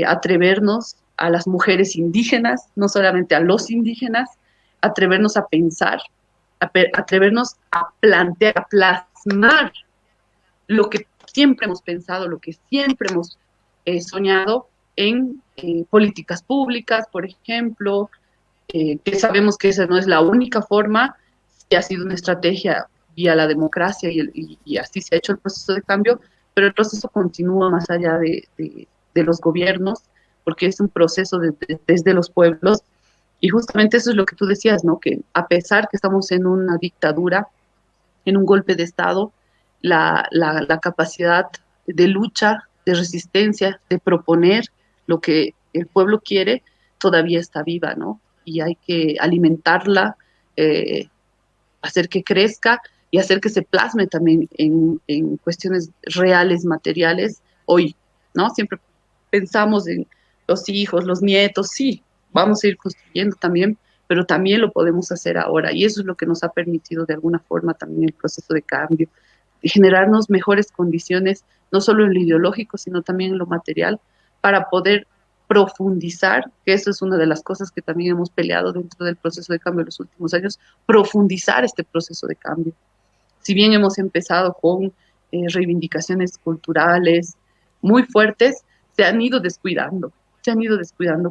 atrevernos a las mujeres indígenas, no solamente a los indígenas, atrevernos a pensar, atrevernos a plantear, a plasmar lo que siempre hemos pensado, lo que siempre hemos soñado en políticas públicas, por ejemplo, que sabemos que esa no es la única forma, que ha sido una estrategia vía la democracia y así se ha hecho el proceso de cambio, pero el proceso continúa más allá de los gobiernos, porque es un proceso desde los pueblos. Y justamente eso es lo que tú decías, ¿no? Que a pesar que estamos en una dictadura, en un golpe de Estado, la capacidad de lucha, de resistencia, de proponer lo que el pueblo quiere, todavía está viva, ¿no? Y hay que alimentarla, hacer que crezca y hacer que se plasme también en cuestiones reales, materiales, hoy, ¿no? Siempre pensamos en los hijos, los nietos, sí, vamos a ir construyendo también, pero también lo podemos hacer ahora. Y eso es lo que nos ha permitido de alguna forma también el proceso de cambio, de generarnos mejores condiciones, no solo en lo ideológico, sino también en lo material, para poder profundizar, que eso es una de las cosas que también hemos peleado dentro del proceso de cambio en los últimos años, profundizar este proceso de cambio. Si bien hemos empezado con reivindicaciones culturales muy fuertes, se han ido descuidando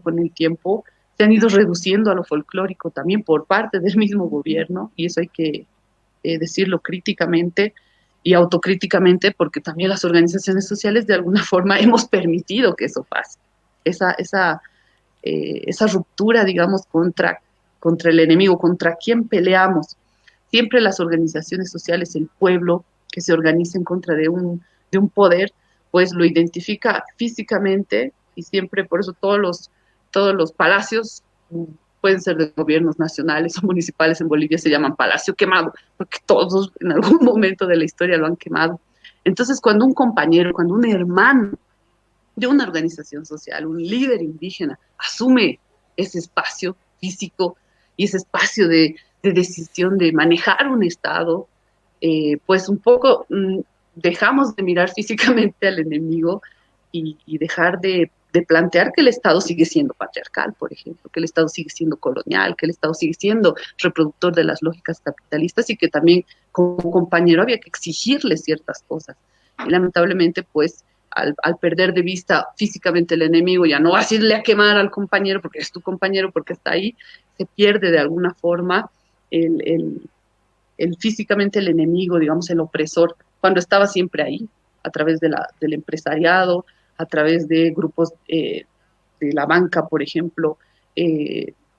con el tiempo, se han ido reduciendo a lo folclórico también por parte del mismo gobierno, y eso hay que decirlo críticamente y autocríticamente, porque también las organizaciones sociales de alguna forma hemos permitido que eso pase. Esa ruptura, digamos, contra el enemigo, contra quién peleamos. Siempre las organizaciones sociales, el pueblo que se organiza en contra de un poder, pues lo identifica físicamente y siempre, por eso todos los palacios pueden ser de gobiernos nacionales o municipales en Bolivia, se llaman Palacio Quemado, porque todos en algún momento de la historia lo han quemado. Entonces, cuando un compañero, cuando un hermano de una organización social, un líder indígena, asume ese espacio físico y ese espacio de decisión de manejar un Estado, pues un poco dejamos de mirar físicamente al enemigo y dejar de plantear que el Estado sigue siendo patriarcal, por ejemplo, que el Estado sigue siendo colonial, que el Estado sigue siendo reproductor de las lógicas capitalistas y que también como compañero había que exigirle ciertas cosas. Y lamentablemente, pues, al perder de vista físicamente el enemigo, ya no vas a irle a quemar al compañero porque es tu compañero, porque está ahí, se pierde de alguna forma el físicamente el enemigo, digamos, el opresor, cuando estaba siempre ahí, a través del empresariado, a través de grupos de la banca, por ejemplo,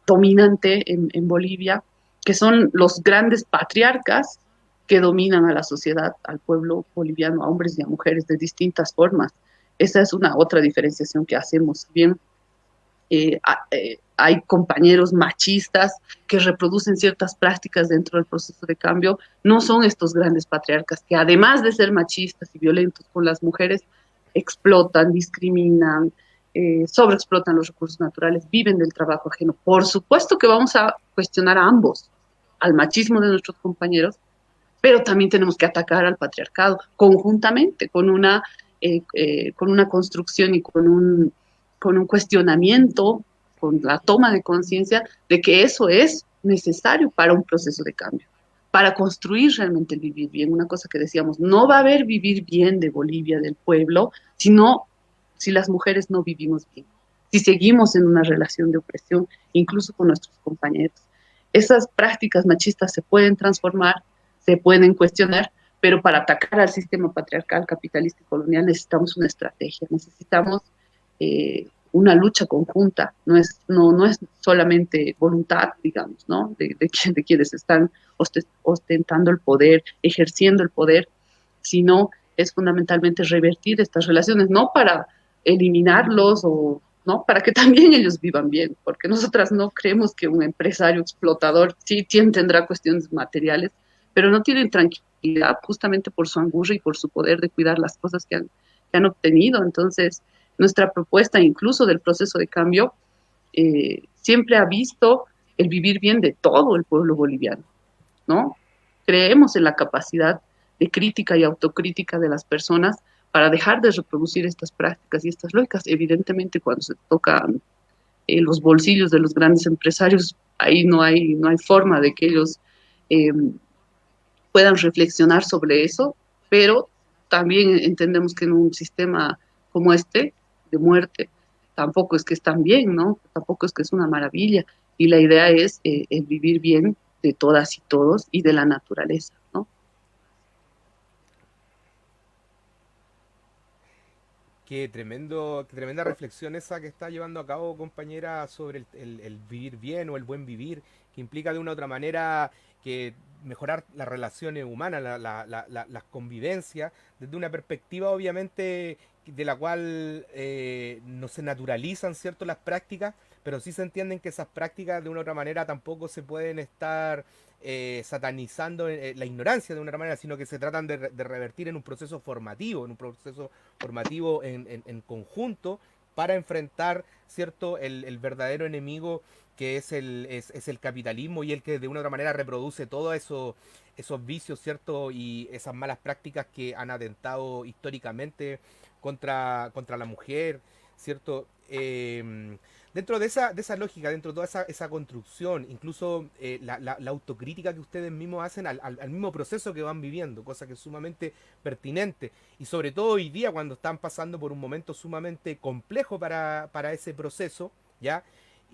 dominante en Bolivia, que son los grandes patriarcas que dominan a la sociedad, al pueblo boliviano, a hombres y a mujeres de distintas formas. Esa es una otra diferenciación que hacemos. Bien, hay compañeros machistas que reproducen ciertas prácticas dentro del proceso de cambio, no son estos grandes patriarcas que además de ser machistas y violentos con las mujeres, explotan, discriminan, sobreexplotan los recursos naturales, viven del trabajo ajeno. Por supuesto que vamos a cuestionar a ambos, al machismo de nuestros compañeros, pero también tenemos que atacar al patriarcado conjuntamente con una construcción y con un cuestionamiento, con la toma de conciencia de que eso es necesario para un proceso de cambio, para construir realmente el vivir bien. Una cosa que decíamos, no va a haber vivir bien de Bolivia, del pueblo, sino si las mujeres no vivimos bien, si seguimos en una relación de opresión, incluso con nuestros compañeros. Esas prácticas machistas se pueden transformar, se pueden cuestionar, pero para atacar al sistema patriarcal, capitalista y colonial necesitamos una estrategia, necesitamos una lucha conjunta, no es solamente voluntad, digamos, ¿no? De quienes están ostentando el poder, ejerciendo el poder, sino es fundamentalmente revertir estas relaciones, no para eliminarlos o ¿no? Para que también ellos vivan bien, porque nosotras no creemos que un empresario explotador sí tendrá cuestiones materiales, pero no tienen tranquilidad justamente por su angustia y por su poder de cuidar las cosas que han obtenido. Entonces, nuestra propuesta, incluso del proceso de cambio, siempre ha visto el vivir bien de todo el pueblo boliviano, ¿no? Creemos en la capacidad de crítica y autocrítica de las personas para dejar de reproducir estas prácticas y estas lógicas. Evidentemente, cuando se tocan los bolsillos de los grandes empresarios, ahí no hay forma de que ellos eh, puedan reflexionar sobre eso, pero también entendemos que en un sistema como este, de muerte, tampoco es que están bien, ¿no? Tampoco es que es una maravilla. Y la idea es el vivir bien de todas y todos y de la naturaleza, ¿no? Qué tremenda reflexión esa que está llevando a cabo, compañera, sobre el vivir bien o el buen vivir, que implica de una u otra manera que mejorar las relaciones humanas, las convivencias, desde una perspectiva obviamente de la cual no se naturalizan, ¿cierto?, las prácticas, pero sí se entienden que esas prácticas de una u otra manera tampoco se pueden estar satanizando la ignorancia de una manera, sino que se tratan de revertir en un proceso formativo en conjunto, para enfrentar, ¿cierto?, el verdadero enemigo que es el capitalismo y el que de una u otra manera reproduce todos esos vicios, ¿cierto? Y esas malas prácticas que han atentado históricamente contra la mujer, ¿cierto? Dentro de esa lógica, dentro de toda esa construcción, incluso la autocrítica que ustedes mismos hacen al mismo proceso que van viviendo, cosa que es sumamente pertinente. Y sobre todo hoy día, cuando están pasando por un momento sumamente complejo para ese proceso, ¿ya?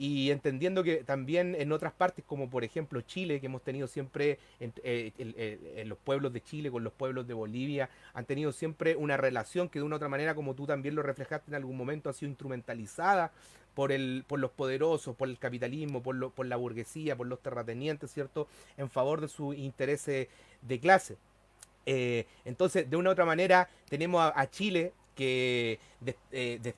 Y entendiendo que también en otras partes, como por ejemplo Chile, que hemos tenido siempre en los pueblos de Chile con los pueblos de Bolivia, han tenido siempre una relación que de una u otra manera, como tú también lo reflejaste en algún momento, ha sido instrumentalizada por los poderosos, por el capitalismo, por la burguesía, por los terratenientes, ¿cierto? En favor de sus intereses de clase. Entonces, de una u otra manera, tenemos a Chile que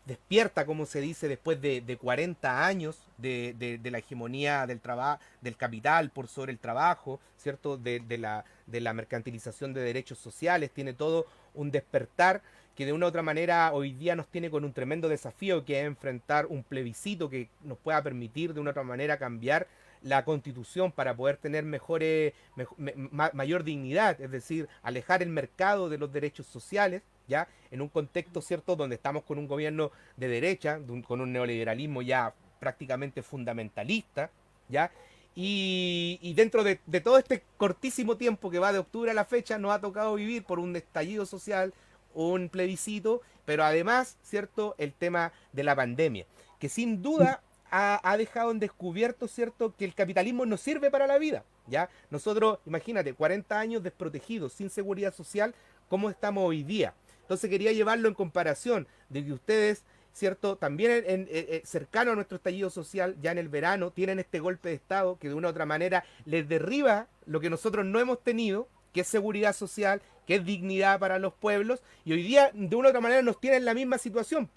despierta, como se dice, después de 40 años de la hegemonía del capital por sobre el trabajo, ¿cierto? De la mercantilización de derechos sociales, tiene todo un despertar que de una u otra manera hoy día nos tiene con un tremendo desafío que es enfrentar un plebiscito que nos pueda permitir de una u otra manera cambiar la constitución para poder tener mayor dignidad, es decir, alejar el mercado de los derechos sociales, ya en un contexto cierto donde estamos con un gobierno de derecha, con un neoliberalismo ya prácticamente fundamentalista, ya y dentro de todo este cortísimo tiempo que va de octubre a la fecha, nos ha tocado vivir por un estallido social, un plebiscito, pero además, ¿cierto?, el tema de la pandemia, que sin duda ha dejado en descubierto, ¿cierto?, que el capitalismo no sirve para la vida, ¿ya? Nosotros, imagínate, 40 años desprotegidos, sin seguridad social, ¿cómo estamos hoy día? Entonces quería llevarlo en comparación de que ustedes, ¿cierto?, también cercano a nuestro estallido social, ya en el verano, tienen este golpe de Estado que de una u otra manera les derriba lo que nosotros no hemos tenido, que es seguridad social, que es dignidad para los pueblos, y hoy día de una u otra manera nos tienen en la misma situación,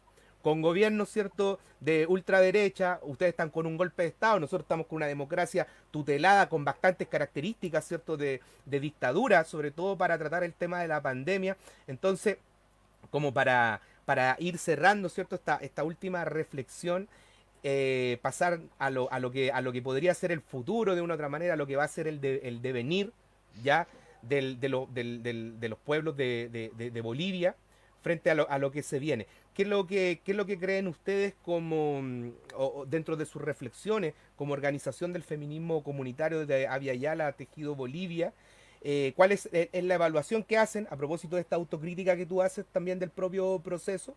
con gobiernos, ¿cierto?, de ultraderecha, ustedes están con un golpe de Estado, nosotros estamos con una democracia tutelada con bastantes características, ¿cierto?, de dictadura, sobre todo para tratar el tema de la pandemia. Entonces, como para ir cerrando, ¿cierto?, esta última reflexión, pasar a lo que podría ser el futuro de una u otra manera, a lo que va a ser el devenir, ¿ya? De los pueblos de Bolivia frente a lo que se viene. Qué es lo que creen ustedes como, dentro de sus reflexiones, como organización del feminismo comunitario de Avia Yala Tejido Bolivia? ¿Cuál es la evaluación que hacen a propósito de esta autocrítica que tú haces también del propio proceso?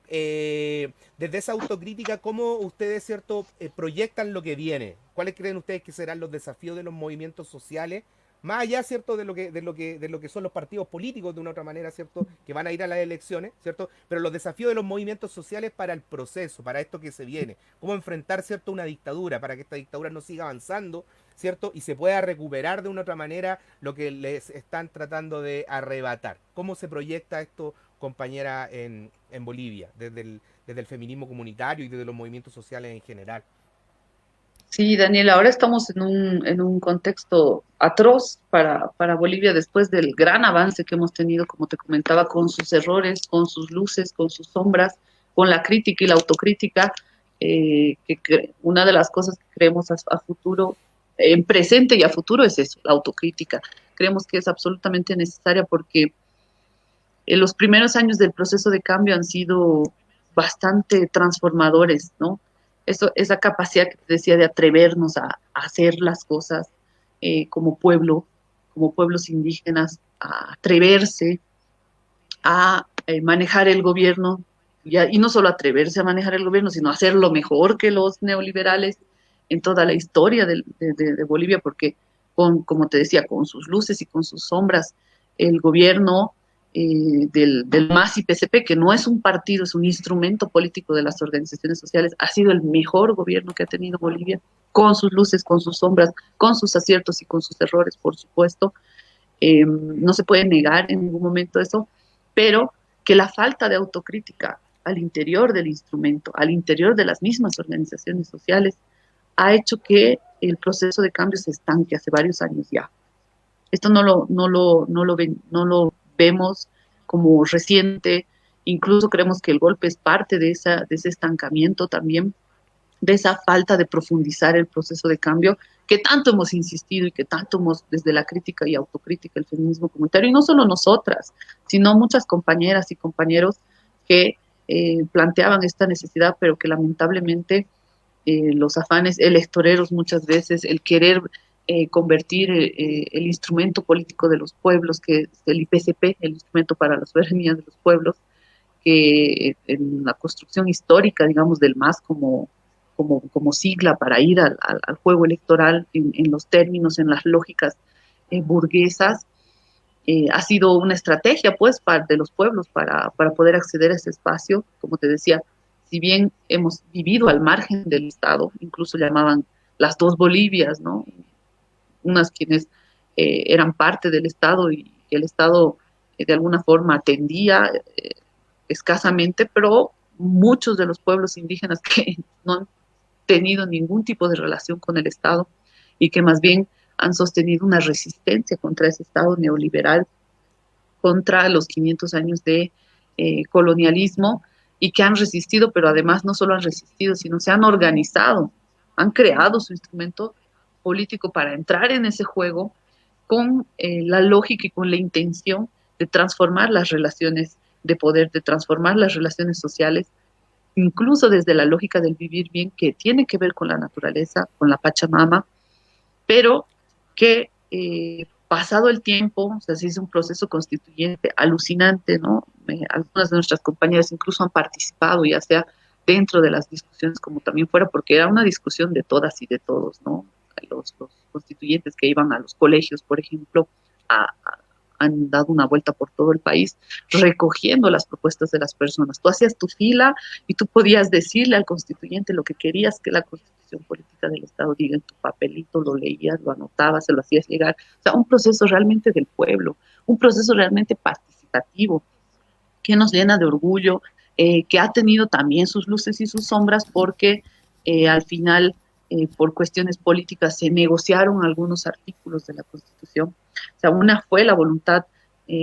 Desde esa autocrítica, ¿cómo ustedes, cierto, proyectan lo que viene? ¿Cuáles creen ustedes que serán los desafíos de los movimientos sociales? Más allá, ¿cierto?, de lo que son los partidos políticos de una otra manera, ¿cierto?, que van a ir a las elecciones, ¿cierto? Pero los desafíos de los movimientos sociales para el proceso, para esto que se viene. ¿Cómo enfrentar, ¿cierto?, una dictadura, para que esta dictadura no siga avanzando, ¿cierto? Y se pueda recuperar de una otra manera lo que les están tratando de arrebatar. ¿Cómo se proyecta esto, compañera, en Bolivia, desde el feminismo comunitario y desde los movimientos sociales en general? Sí, Daniel, ahora estamos en un contexto atroz para Bolivia después del gran avance que hemos tenido, como te comentaba, con sus errores, con sus luces, con sus sombras, con la crítica y la autocrítica, una de las cosas que creemos a futuro, en presente y a futuro es eso, la autocrítica. Creemos que es absolutamente necesaria porque los primeros años del proceso de cambio han sido bastante transformadores, ¿no? Esa capacidad que te decía de atrevernos a hacer las cosas como pueblo, como pueblos indígenas, a atreverse a manejar el gobierno, y no solo atreverse a manejar el gobierno, sino hacerlo mejor que los neoliberales en toda la historia de Bolivia, porque como te decía, con sus luces y con sus sombras, el gobierno del MAS y PCP, que no es un partido, es un instrumento político de las organizaciones sociales, ha sido el mejor gobierno que ha tenido Bolivia, con sus luces, con sus sombras, con sus aciertos y con sus errores, por supuesto. No se puede negar en ningún momento eso, pero que la falta de autocrítica al interior del instrumento, al interior de las mismas organizaciones sociales, ha hecho que el proceso de cambio se estanque hace varios años ya. Esto no lo vemos como reciente, Incluso creemos que el golpe es parte de ese estancamiento también, de esa falta de profundizar el proceso de cambio que tanto hemos insistido y que tanto hemos, desde la crítica y autocrítica, el feminismo comunitario, y no solo nosotras, sino muchas compañeras y compañeros que planteaban esta necesidad, pero que lamentablemente los afanes electoreros muchas veces, el querer convertir el instrumento político de los pueblos, que es el IPCP, el instrumento para la soberanía de los pueblos, que en la construcción histórica, digamos, del MAS como sigla para ir al juego electoral en los términos, en las lógicas burguesas, ha sido una estrategia, pues, de los pueblos para poder acceder a ese espacio. Como te decía, si bien hemos vivido al margen del Estado, incluso llamaban las dos Bolivias, ¿no? Unas quienes eran parte del Estado y el Estado de alguna forma atendía escasamente, pero muchos de los pueblos indígenas que no han tenido ningún tipo de relación con el Estado y que más bien han sostenido una resistencia contra ese Estado neoliberal, contra los 500 años de colonialismo y que han resistido, pero además no solo han resistido, sino se han organizado, han creado su instrumento político para entrar en ese juego con la lógica y con la intención de transformar las relaciones de poder, de transformar las relaciones sociales, incluso desde la lógica del vivir bien, que tiene que ver con la naturaleza, con la Pachamama, pero que pasado el tiempo, o sea, se hizo un proceso constituyente alucinante, ¿no? Algunas de nuestras compañeras incluso han participado, ya sea dentro de las discusiones como también fuera, porque era una discusión de todas y de todos, ¿no? Los constituyentes que iban a los colegios, por ejemplo, han dado una vuelta por todo el país recogiendo las propuestas de las personas. Tú hacías tu fila y tú podías decirle al constituyente lo que querías que la constitución política del Estado diga en tu papelito, lo leías, lo anotabas, se lo hacías llegar. O sea, un proceso realmente del pueblo, un proceso realmente participativo que nos llena de orgullo, que ha tenido también sus luces y sus sombras porque al final por cuestiones políticas se negociaron algunos artículos de la Constitución. O sea, una fue la voluntad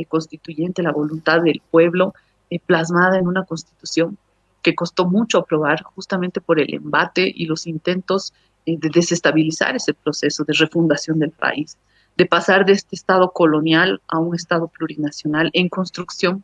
constituyente, la voluntad del pueblo plasmada en una Constitución que costó mucho aprobar justamente por el embate y los intentos de desestabilizar ese proceso de refundación del país, de pasar de este Estado colonial a un Estado plurinacional en construcción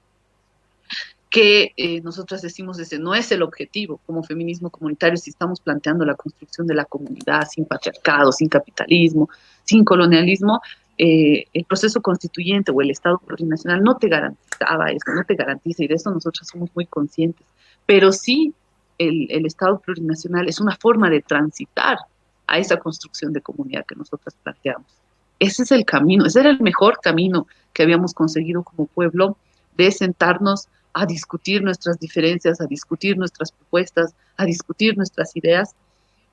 que nosotras decimos ese no es el objetivo como feminismo comunitario si estamos planteando la construcción de la comunidad sin patriarcado, sin capitalismo, sin colonialismo. El proceso constituyente o el Estado plurinacional no te garantizaba eso, no te garantiza, y de eso nosotros somos muy conscientes, pero sí el Estado plurinacional es una forma de transitar a esa construcción de comunidad que nosotras planteamos. Ese es el camino, ese era el mejor camino que habíamos conseguido como pueblo, de sentarnos a discutir nuestras diferencias, a discutir nuestras propuestas, a discutir nuestras ideas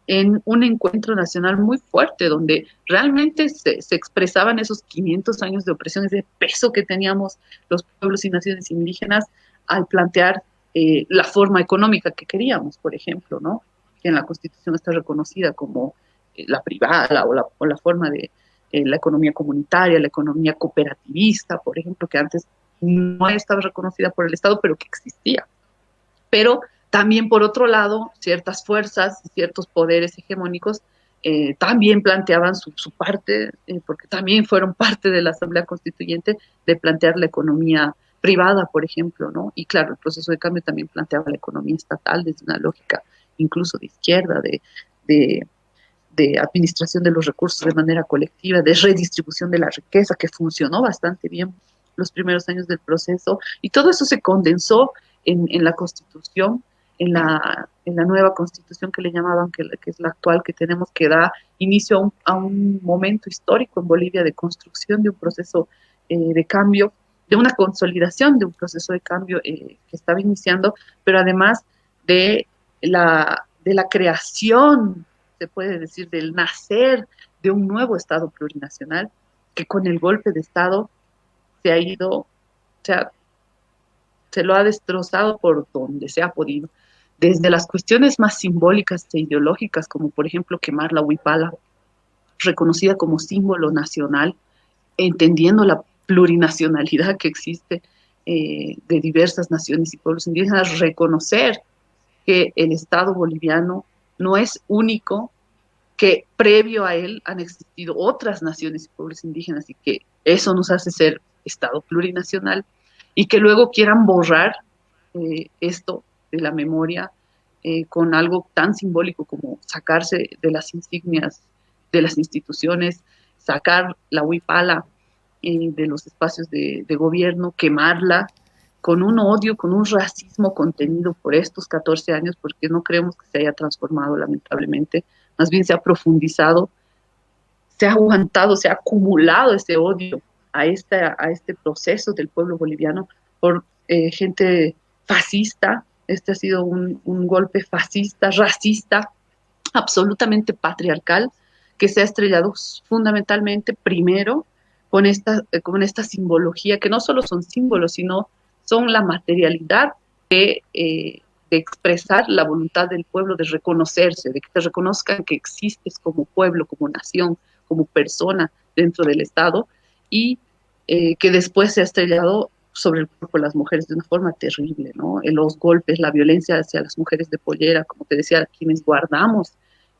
en un encuentro nacional muy fuerte, donde realmente se expresaban esos 500 años de opresión, ese peso que teníamos los pueblos y naciones indígenas al plantear la forma económica que queríamos, por ejemplo, ¿no? Que en la Constitución está reconocida como la privada o la forma de la economía comunitaria, la economía cooperativista, por ejemplo, que antes no estaba reconocida por el Estado, pero que existía. Pero también, por otro lado, ciertas fuerzas, ciertos poderes hegemónicos también planteaban su parte, porque también fueron parte de la Asamblea Constituyente, de plantear la economía privada, por ejemplo, ¿no? Y claro, el proceso de cambio también planteaba la economía estatal desde una lógica incluso de izquierda, de de administración de los recursos de manera colectiva, de redistribución de la riqueza, que funcionó bastante bien los primeros años del proceso, y todo eso se condensó en la Constitución, en la nueva Constitución que le llamaban, que es la actual que tenemos, que da inicio a un momento histórico en Bolivia de construcción de un proceso de cambio, de una consolidación de un proceso de cambio que estaba iniciando, pero además de la creación, se puede decir, del nacer de un nuevo Estado plurinacional que con el golpe de Estado se ha ido, o sea, se lo ha destrozado por donde se ha podido. Desde las cuestiones más simbólicas e ideológicas, como por ejemplo quemar la huipala, reconocida como símbolo nacional, entendiendo la plurinacionalidad que existe de diversas naciones y pueblos indígenas, reconocer que el Estado boliviano no es único, que previo a él han existido otras naciones y pueblos indígenas y que eso nos hace ser Estado plurinacional y que luego quieran borrar esto de la memoria con algo tan simbólico como sacarse de las insignias de las instituciones, sacar la huipala de los espacios de gobierno, quemarla con un odio, con un racismo contenido por estos 14 años, porque no creemos que se haya transformado lamentablemente, más bien se ha profundizado, se ha aguantado, se ha acumulado ese odio a este proceso del pueblo boliviano por gente fascista. Este ha sido un golpe fascista, racista, absolutamente patriarcal, que se ha estrellado fundamentalmente primero con esta simbología, que no solo son símbolos, sino son la materialidad de expresar la voluntad del pueblo, de reconocerse, de que te reconozcan que existes como pueblo, como nación, como persona dentro del Estado, y que después se ha estrellado sobre el cuerpo de las mujeres de una forma terrible, ¿no? Los golpes, la violencia hacia las mujeres de pollera, como te decía, quienes guardamos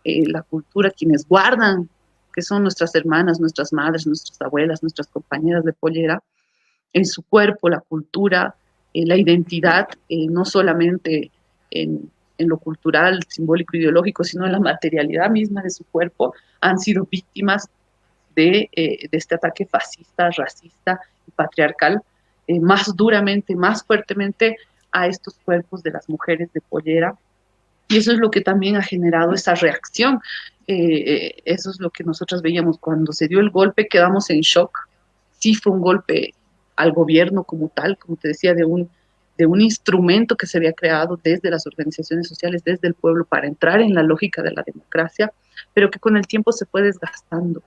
la cultura, quienes guardan, que son nuestras hermanas, nuestras madres, nuestras abuelas, nuestras compañeras de pollera, en su cuerpo, la cultura, la identidad, no solamente en lo cultural, simbólico, ideológico, sino en la materialidad misma de su cuerpo, han sido víctimas de este ataque fascista, racista y patriarcal, más duramente, más fuertemente a estos cuerpos de las mujeres de pollera. Y eso es lo que también ha generado esa reacción. Eso es lo que nosotros veíamos cuando se dio el golpe, quedamos en shock. Sí fue un golpe al gobierno como tal, como te decía, de un instrumento que se había creado desde las organizaciones sociales, desde el pueblo, para entrar en la lógica de la democracia, pero que con el tiempo se fue desgastando,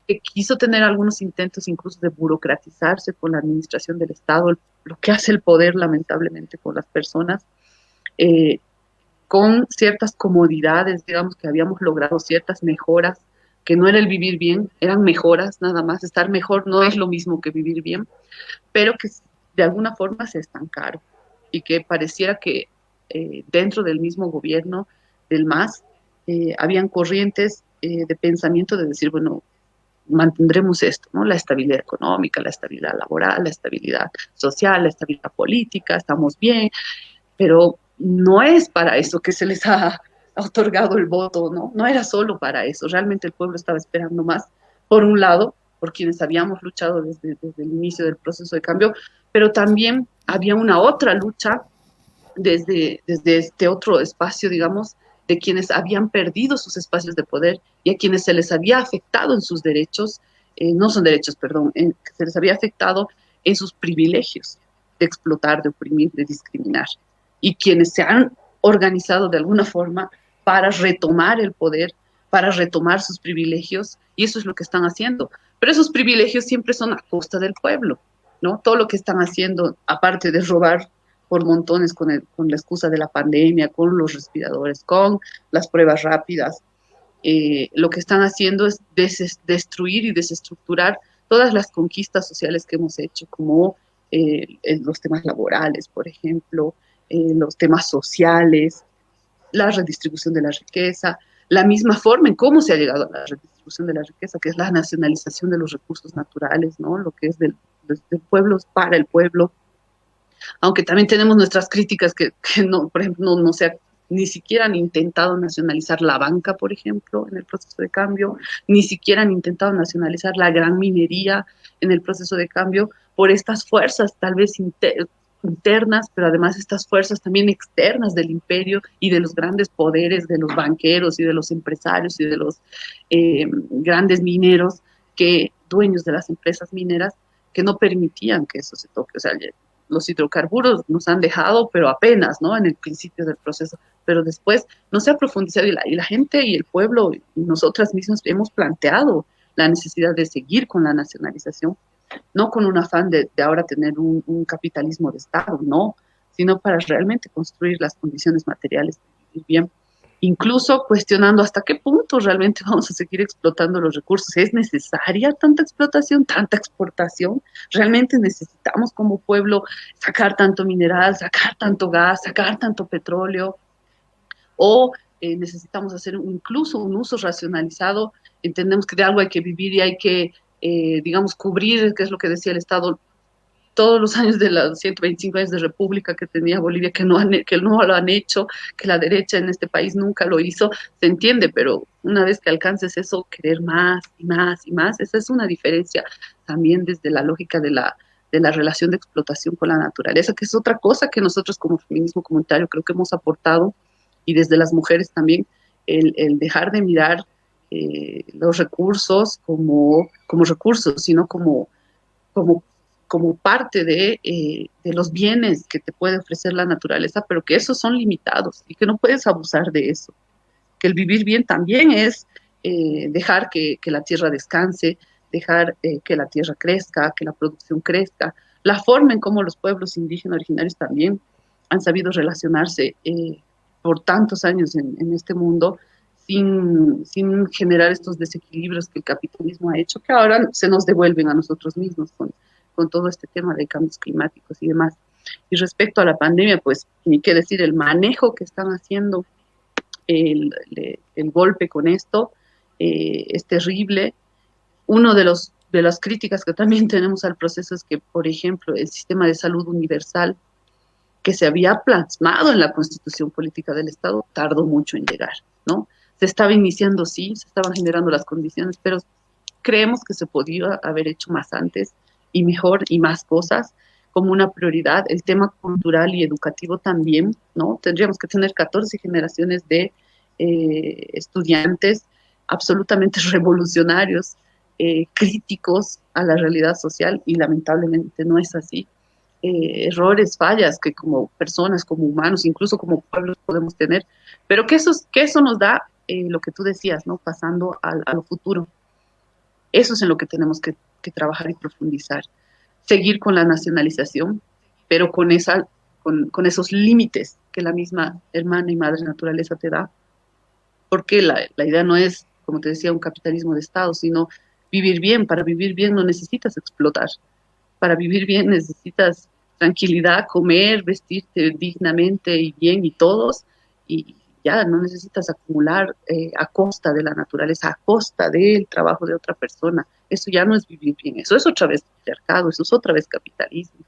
que quiso tener algunos intentos incluso de burocratizarse con la administración del Estado, lo que hace el poder lamentablemente con las personas, con ciertas comodidades, digamos que habíamos logrado ciertas mejoras, que no era el vivir bien, eran mejoras nada más, estar mejor no es lo mismo que vivir bien, pero que de alguna forma se estancaron y que pareciera que dentro del mismo gobierno del MAS habían corrientes de pensamiento de decir, bueno, mantendremos esto, ¿no? La estabilidad económica, la estabilidad laboral, la estabilidad social, la estabilidad política, estamos bien, pero no es para eso que se les ha otorgado el voto, ¿no? No era solo para eso, realmente el pueblo estaba esperando más, por un lado, por quienes habíamos luchado desde el inicio del proceso de cambio, pero también había una otra lucha desde este otro espacio, digamos, de quienes habían perdido sus espacios de poder y a quienes se les había afectado en sus derechos, no son derechos, perdón, se les había afectado en sus privilegios de explotar, de oprimir, de discriminar. Y quienes se han organizado de alguna forma para retomar el poder, para retomar sus privilegios, y eso es lo que están haciendo. Pero esos privilegios siempre son a costa del pueblo, ¿no? Todo lo que están haciendo, aparte de robar por montones con la excusa de la pandemia, con los respiradores, con las pruebas rápidas, lo que están haciendo es destruir y desestructurar todas las conquistas sociales que hemos hecho, como los temas laborales, por ejemplo, los temas sociales, la redistribución de la riqueza, la misma forma en cómo se ha llegado a la redistribución de la riqueza, que es la nacionalización de los recursos naturales, ¿no? Lo que es del pueblo para el pueblo, aunque también tenemos nuestras críticas que no, por ejemplo, no se ha ni siquiera han intentado nacionalizar la banca, por ejemplo, en el proceso de cambio, ni siquiera han intentado nacionalizar la gran minería en el proceso de cambio, por estas fuerzas tal vez internas, pero además estas fuerzas también externas del imperio y de los grandes poderes de los banqueros y de los empresarios y de los grandes mineros, que dueños de las empresas mineras, que no permitían que eso se toque. O sea, los hidrocarburos nos han dejado, pero apenas, ¿no? En el principio del proceso, pero después no se ha profundizado y la gente y el pueblo y nosotras mismas hemos planteado la necesidad de seguir con la nacionalización, no con un afán de ahora tener un capitalismo de Estado, no, sino para realmente construir las condiciones materiales de vivir bien. incluso cuestionando hasta qué punto realmente vamos a seguir explotando los recursos. ¿Es necesaria tanta explotación, tanta exportación? ¿Realmente necesitamos como pueblo sacar tanto mineral, sacar tanto gas, sacar tanto petróleo? ¿O necesitamos hacer incluso un uso racionalizado? Entendemos que de algo hay que vivir y hay que, digamos, cubrir, que es lo que decía el Estado, todos los años de los 125 años de república que tenía Bolivia, que no lo han hecho, que la derecha en este país nunca lo hizo, se entiende, pero una vez que alcances eso, querer más y más y más, esa es una diferencia también desde la lógica de la relación de explotación con la naturaleza, que es otra cosa que nosotros como feminismo comunitario creo que hemos aportado, y desde las mujeres también, el dejar de mirar los recursos como recursos, sino como, como parte de los bienes que te puede ofrecer la naturaleza, pero que esos son limitados y que no puedes abusar de eso. Que el vivir bien también es dejar que la tierra descanse, dejar que la tierra crezca, que la producción crezca. La forma en cómo los pueblos indígenas originarios también han sabido relacionarse por tantos años en este mundo sin generar estos desequilibrios que el capitalismo ha hecho, que ahora se nos devuelven a nosotros mismos con todo este tema de cambios climáticos y demás. Y respecto a la pandemia, pues ni qué decir, el manejo que están haciendo, el golpe con esto es terrible. Uno de las críticas que también tenemos al proceso es que, por ejemplo, el sistema de salud universal que se había plasmado en la constitución política del Estado tardó mucho en llegar, ¿no? Se estaba iniciando, sí, se estaban generando las condiciones, pero creemos que se podía haber hecho más antes y mejor y más cosas como una prioridad. El tema cultural y educativo también, ¿no? Tendríamos que tener 14 generaciones de estudiantes absolutamente revolucionarios, críticos a la realidad social y lamentablemente no es así. Errores, fallas que como personas, como humanos, incluso como pueblos podemos tener, pero que eso nos da lo que tú decías, ¿no? Pasando a lo futuro. Eso es en lo que tenemos que trabajar y profundizar. Seguir con la nacionalización, pero con esos límites que la misma hermana y madre naturaleza te da, porque la idea no es, como te decía, un capitalismo de Estado, sino vivir bien. Para vivir bien no necesitas explotar. Para vivir bien necesitas tranquilidad, comer, vestirte dignamente y bien y todos, y ya no necesitas acumular a costa de la naturaleza, a costa del trabajo de otra persona. Eso ya no es vivir bien, eso es otra vez patriarcado, eso es otra vez capitalismo,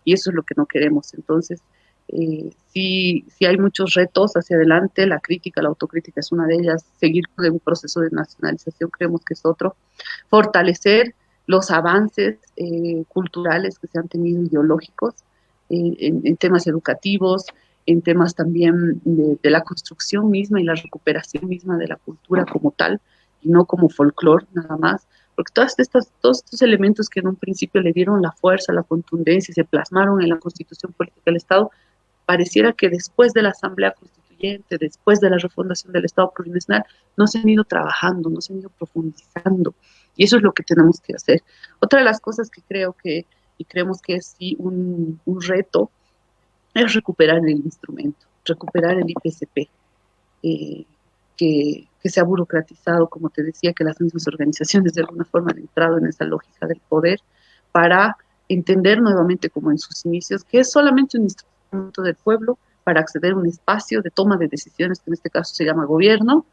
y eso es lo que no queremos. Entonces, sí hay muchos retos hacia adelante, la crítica, la autocrítica es una de ellas, seguir con un proceso de nacionalización creemos que es otro, fortalecer los avances culturales que se han tenido ideológicos en temas educativos, en temas también de la construcción misma y la recuperación misma de la cultura como tal, y no como folclore nada más, porque todos estos elementos que en un principio le dieron la fuerza, la contundencia y se plasmaron en la Constitución Política del Estado, pareciera que después de la Asamblea Constituyente, después de la refundación del Estado Plurinacional, no se han ido trabajando, no se han ido profundizando. Y eso es lo que tenemos que hacer. Otra de las cosas que creo que, y creemos que es sí un reto, es recuperar el instrumento, recuperar el IPCP, eh, que se ha burocratizado, como te decía, que las mismas organizaciones de alguna forma han entrado en esa lógica del poder para entender nuevamente, como en sus inicios, que es solamente un instrumento del pueblo para acceder a un espacio de toma de decisiones, que en este caso se llama gobierno,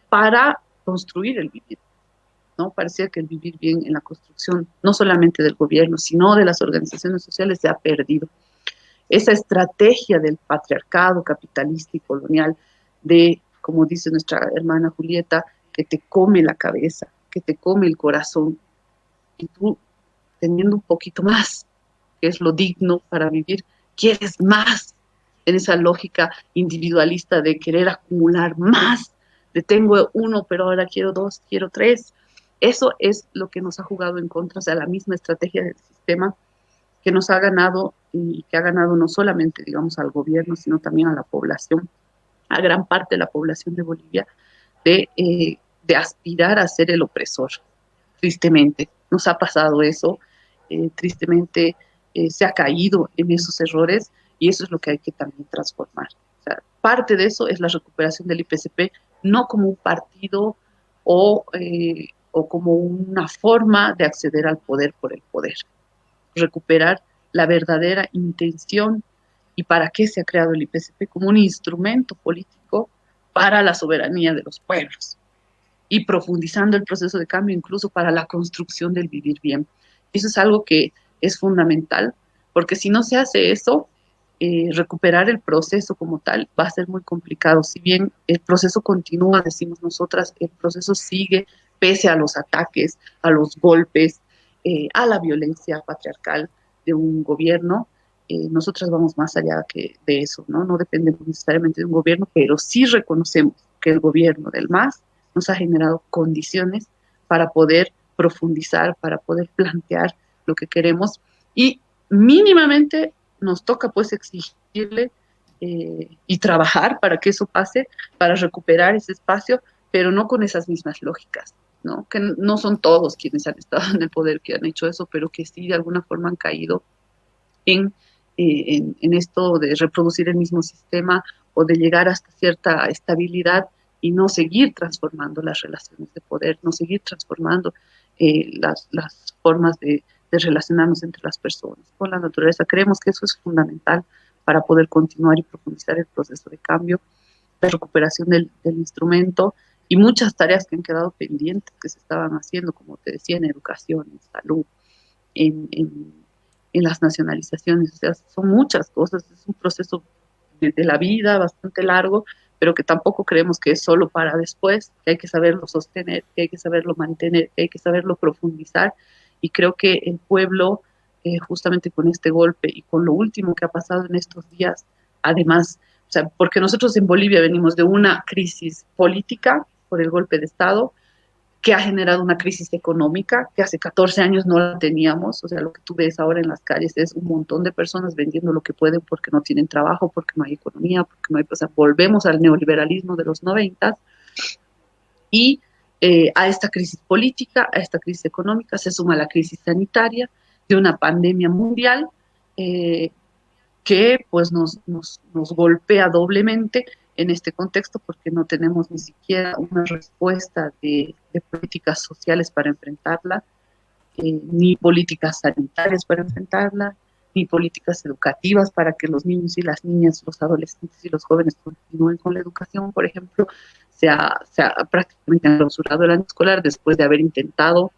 para construir el vivir. ¿No? Parecía que el vivir bien en la construcción, no solamente del gobierno, sino de las organizaciones sociales, se ha perdido. Esa estrategia del patriarcado capitalista y colonial de, como dice nuestra hermana Julieta, que te come la cabeza, que te come el corazón, y tú, teniendo un poquito más, que es lo digno para vivir, quieres más en esa lógica individualista de querer acumular más, de tengo uno, pero ahora quiero dos, quiero tres. Eso es lo que nos ha jugado en contra, o sea, la misma estrategia del sistema que nos ha ganado y que ha ganado no solamente, digamos, al gobierno, sino también a la población, a gran parte de la población de Bolivia, de aspirar a ser el opresor. Tristemente, nos ha pasado eso, tristemente se ha caído en esos errores y eso es lo que hay que también transformar. O sea, parte de eso es la recuperación del IPCP, no como un partido o como una forma de acceder al poder por el poder. Recuperar la verdadera intención y para qué se ha creado el IPCP como un instrumento político para la soberanía de los pueblos y profundizando el proceso de cambio incluso para la construcción del vivir bien. Eso es algo que es fundamental, porque si no se hace eso, recuperar el proceso como tal va a ser muy complicado. Si bien el proceso continúa, decimos nosotras, el proceso sigue pese a los ataques, a los golpes, a la violencia patriarcal de un gobierno. Nosotras vamos más allá que de eso, ¿no? No dependemos necesariamente de un gobierno, pero sí reconocemos que el gobierno del MAS nos ha generado condiciones para poder profundizar, para poder plantear lo que queremos y mínimamente nos toca pues exigirle y trabajar para que eso pase, para recuperar ese espacio, pero no con esas mismas lógicas, ¿no? Que no son todos quienes han estado en el poder que han hecho eso, pero que sí de alguna forma han caído en, en esto de reproducir el mismo sistema o de llegar hasta cierta estabilidad y no seguir transformando las relaciones de poder, no seguir transformando las formas de relacionarnos entre las personas con la naturaleza. Creemos que eso es fundamental para poder continuar y profundizar el proceso de cambio, la recuperación del instrumento y muchas tareas que han quedado pendientes que se estaban haciendo, como te decía, en educación, en salud, en las nacionalizaciones. O sea, son muchas cosas, es un proceso de la vida bastante largo, pero que tampoco creemos que es solo para después, que hay que saberlo sostener, que hay que saberlo mantener, que hay que saberlo profundizar. Y creo que el pueblo, justamente con este golpe y con lo último que ha pasado en estos días, además, o sea, porque nosotros en Bolivia venimos de una crisis política por el golpe de Estado, que ha generado una crisis económica que hace 14 años no la teníamos. O sea, lo que tú ves ahora en las calles es un montón de personas vendiendo lo que pueden porque no tienen trabajo, porque no hay economía, porque no hay, o sea, volvemos al neoliberalismo de los 90 y a esta crisis política, a esta crisis económica se suma la crisis sanitaria de una pandemia mundial eh, que pues nos golpea doblemente en este contexto porque no tenemos ni siquiera una respuesta de políticas sociales para enfrentarla, ni políticas sanitarias para enfrentarla, ni políticas educativas para que los niños y las niñas, los adolescentes y los jóvenes continúen con la educación. Por ejemplo, se ha prácticamente clausurado el año escolar después de haber intentado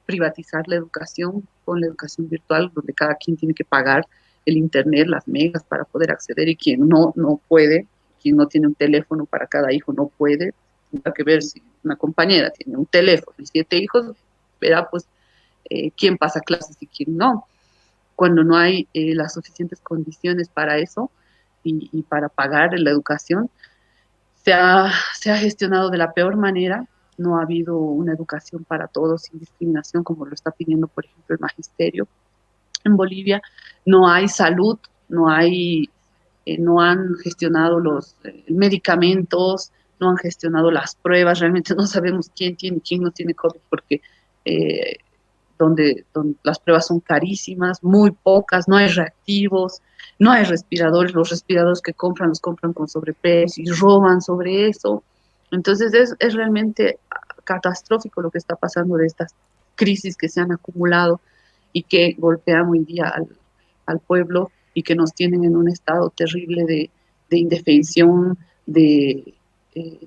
privatizar la educación con la educación virtual, donde cada quien tiene que pagar el internet, las megas para poder acceder y quien no puede, quien no tiene un teléfono para cada hijo no puede. Tendrá que ver si una compañera tiene un teléfono y 7 hijos, verá pues quién pasa clases y quién no. Cuando no hay las suficientes condiciones para eso y para pagar la educación, se ha gestionado de la peor manera. No ha habido una educación para todos sin discriminación, como lo está pidiendo, por ejemplo, el magisterio en Bolivia. No hay salud, no han gestionado los medicamentos, no han gestionado las pruebas. Realmente no sabemos quién tiene y quién no tiene COVID, porque eh, donde las pruebas son carísimas, muy pocas, no hay reactivos, no hay respiradores, los respiradores que compran los compran con sobreprecio y roban sobre eso. Entonces es realmente catastrófico lo que está pasando de estas crisis que se han acumulado y que golpean hoy día al pueblo y que nos tienen en un estado terrible de indefensión,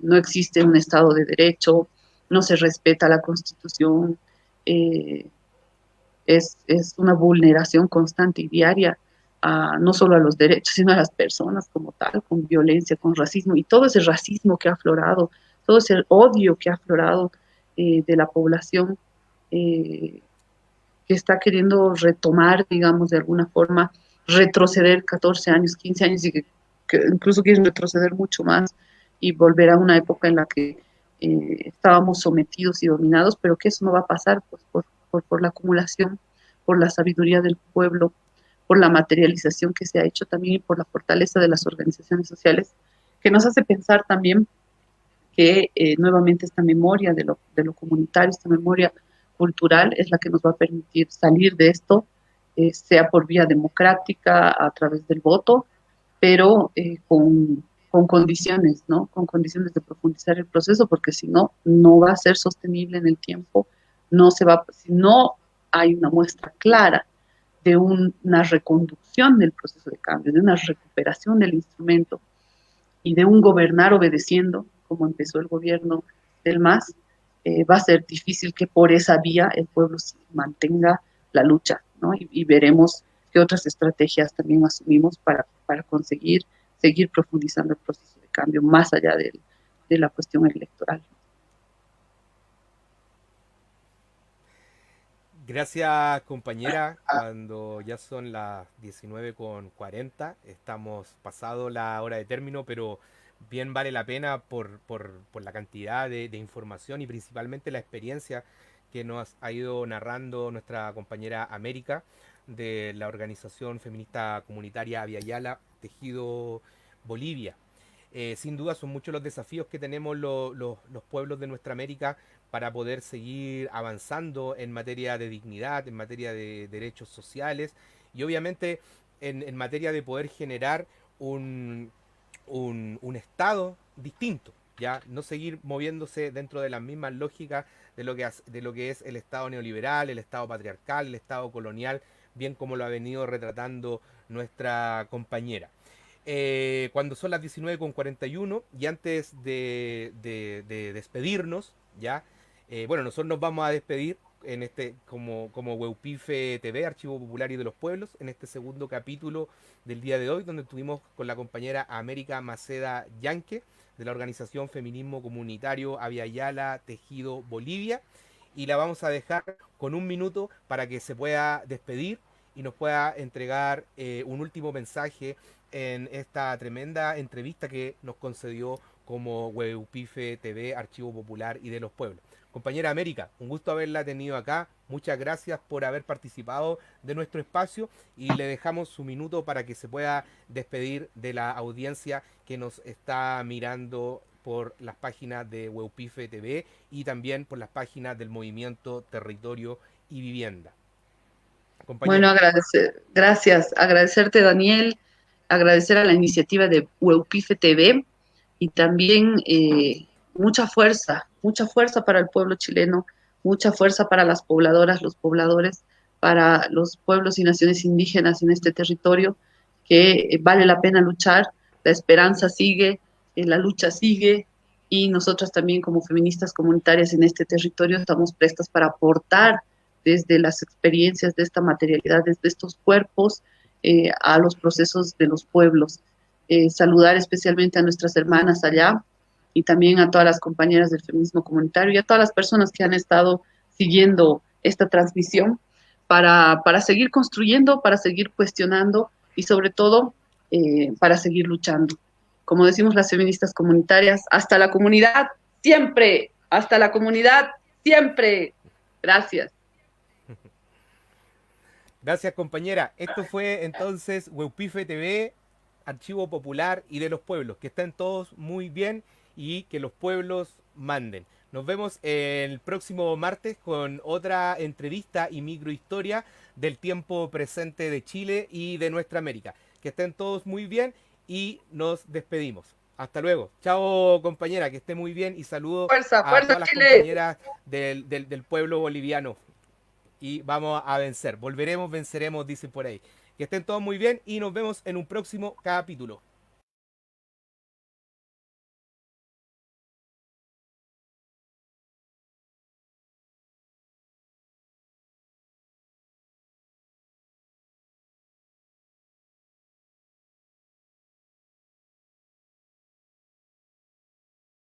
no existe un estado de derecho, no se respeta la constitución, eh, es una vulneración constante y diaria no solo a los derechos, sino a las personas como tal, con violencia, con racismo, y todo ese racismo que ha aflorado, todo ese odio que ha aflorado de la población eh, que está queriendo retomar, digamos, de alguna forma, retroceder 14 años, 15 años, y que incluso quieren retroceder mucho más y volver a una época en la que estábamos sometidos y dominados, pero que eso no va a pasar pues, por la acumulación, por la sabiduría del pueblo, por la materialización que se ha hecho también y por la fortaleza de las organizaciones sociales, que nos hace pensar también que nuevamente esta memoria de lo comunitario, esta memoria cultural es la que nos va a permitir salir de esto, sea por vía democrática, a través del voto, pero con condiciones, ¿no? Con condiciones de profundizar el proceso, porque si no, no va a ser sostenible en el tiempo, no se va, si no hay una muestra clara de una reconducción del proceso de cambio, de una recuperación del instrumento y de un gobernar obedeciendo, como empezó el gobierno del MAS, va a ser difícil que por esa vía el pueblo mantenga la lucha, ¿no? Y veremos qué otras estrategias también asumimos para conseguir seguir profundizando el proceso de cambio más allá de la cuestión electoral. Gracias, compañera. Cuando ya son las 19:40, estamos pasado la hora de término, pero bien vale la pena por la cantidad de información y principalmente la experiencia que nos ha ido narrando nuestra compañera América de la organización feminista comunitaria Avia Yala Tejido Bolivia. Sin duda son muchos los desafíos que tenemos los pueblos de nuestra América para poder seguir avanzando en materia de dignidad, en materia de derechos sociales y obviamente en materia de poder generar un, un Estado distinto, ya no seguir moviéndose dentro de las mismas lógicas de lo que es el Estado neoliberal, el Estado patriarcal, el Estado colonial, bien como lo ha venido retratando nuestra compañera. Cuando son las 19:41 y antes de despedirnos, ya, bueno, nosotros nos vamos a despedir en este como Weupife TV, Archivo Popular y de los Pueblos, en este segundo capítulo del día de hoy, donde estuvimos con la compañera América Maceda Yanque, de la organización Feminismo Comunitario Avia Yala Tejido Bolivia, y la vamos a dejar con un minuto para que se pueda despedir y nos pueda entregar un último mensaje en esta tremenda entrevista que nos concedió como Weupife TV, Archivo Popular y de los Pueblos. Compañera América, un gusto haberla tenido acá. Muchas gracias por haber participado de nuestro espacio y le dejamos su minuto para que se pueda despedir de la audiencia que nos está mirando por las páginas de Weupife TV y también por las páginas del Movimiento Territorio y Vivienda. Bueno, Compañera. gracias, agradecerte Daniel, agradecer a la iniciativa de Weupife TV y también mucha fuerza para el pueblo chileno, mucha fuerza para las pobladoras, los pobladores, para los pueblos y naciones indígenas en este territorio, que vale la pena luchar, la esperanza sigue, la lucha sigue y nosotras también como feministas comunitarias en este territorio estamos prestas para aportar desde las experiencias de esta materialidad, desde estos cuerpos, a los procesos de los pueblos. Saludar especialmente a nuestras hermanas allá y también a todas las compañeras del feminismo comunitario y a todas las personas que han estado siguiendo esta transmisión para seguir construyendo, para seguir cuestionando y sobre todo para seguir luchando. Como decimos las feministas comunitarias, hasta la comunidad siempre, hasta la comunidad siempre. Gracias. Gracias, compañera. Esto fue entonces Weupife TV, Archivo Popular y de los Pueblos. Que estén todos muy bien y que los pueblos manden. Nos vemos el próximo martes con otra entrevista y microhistoria del tiempo presente de Chile y de nuestra América. Que estén todos muy bien y nos despedimos. Hasta luego. Chao, compañera, que esté muy bien y saludo Fuerza, a fuerza todas las Chile. compañeras del pueblo boliviano y vamos a vencer. Volveremos, venceremos, dicen por ahí. Que estén todos muy bien y nos vemos en un próximo capítulo.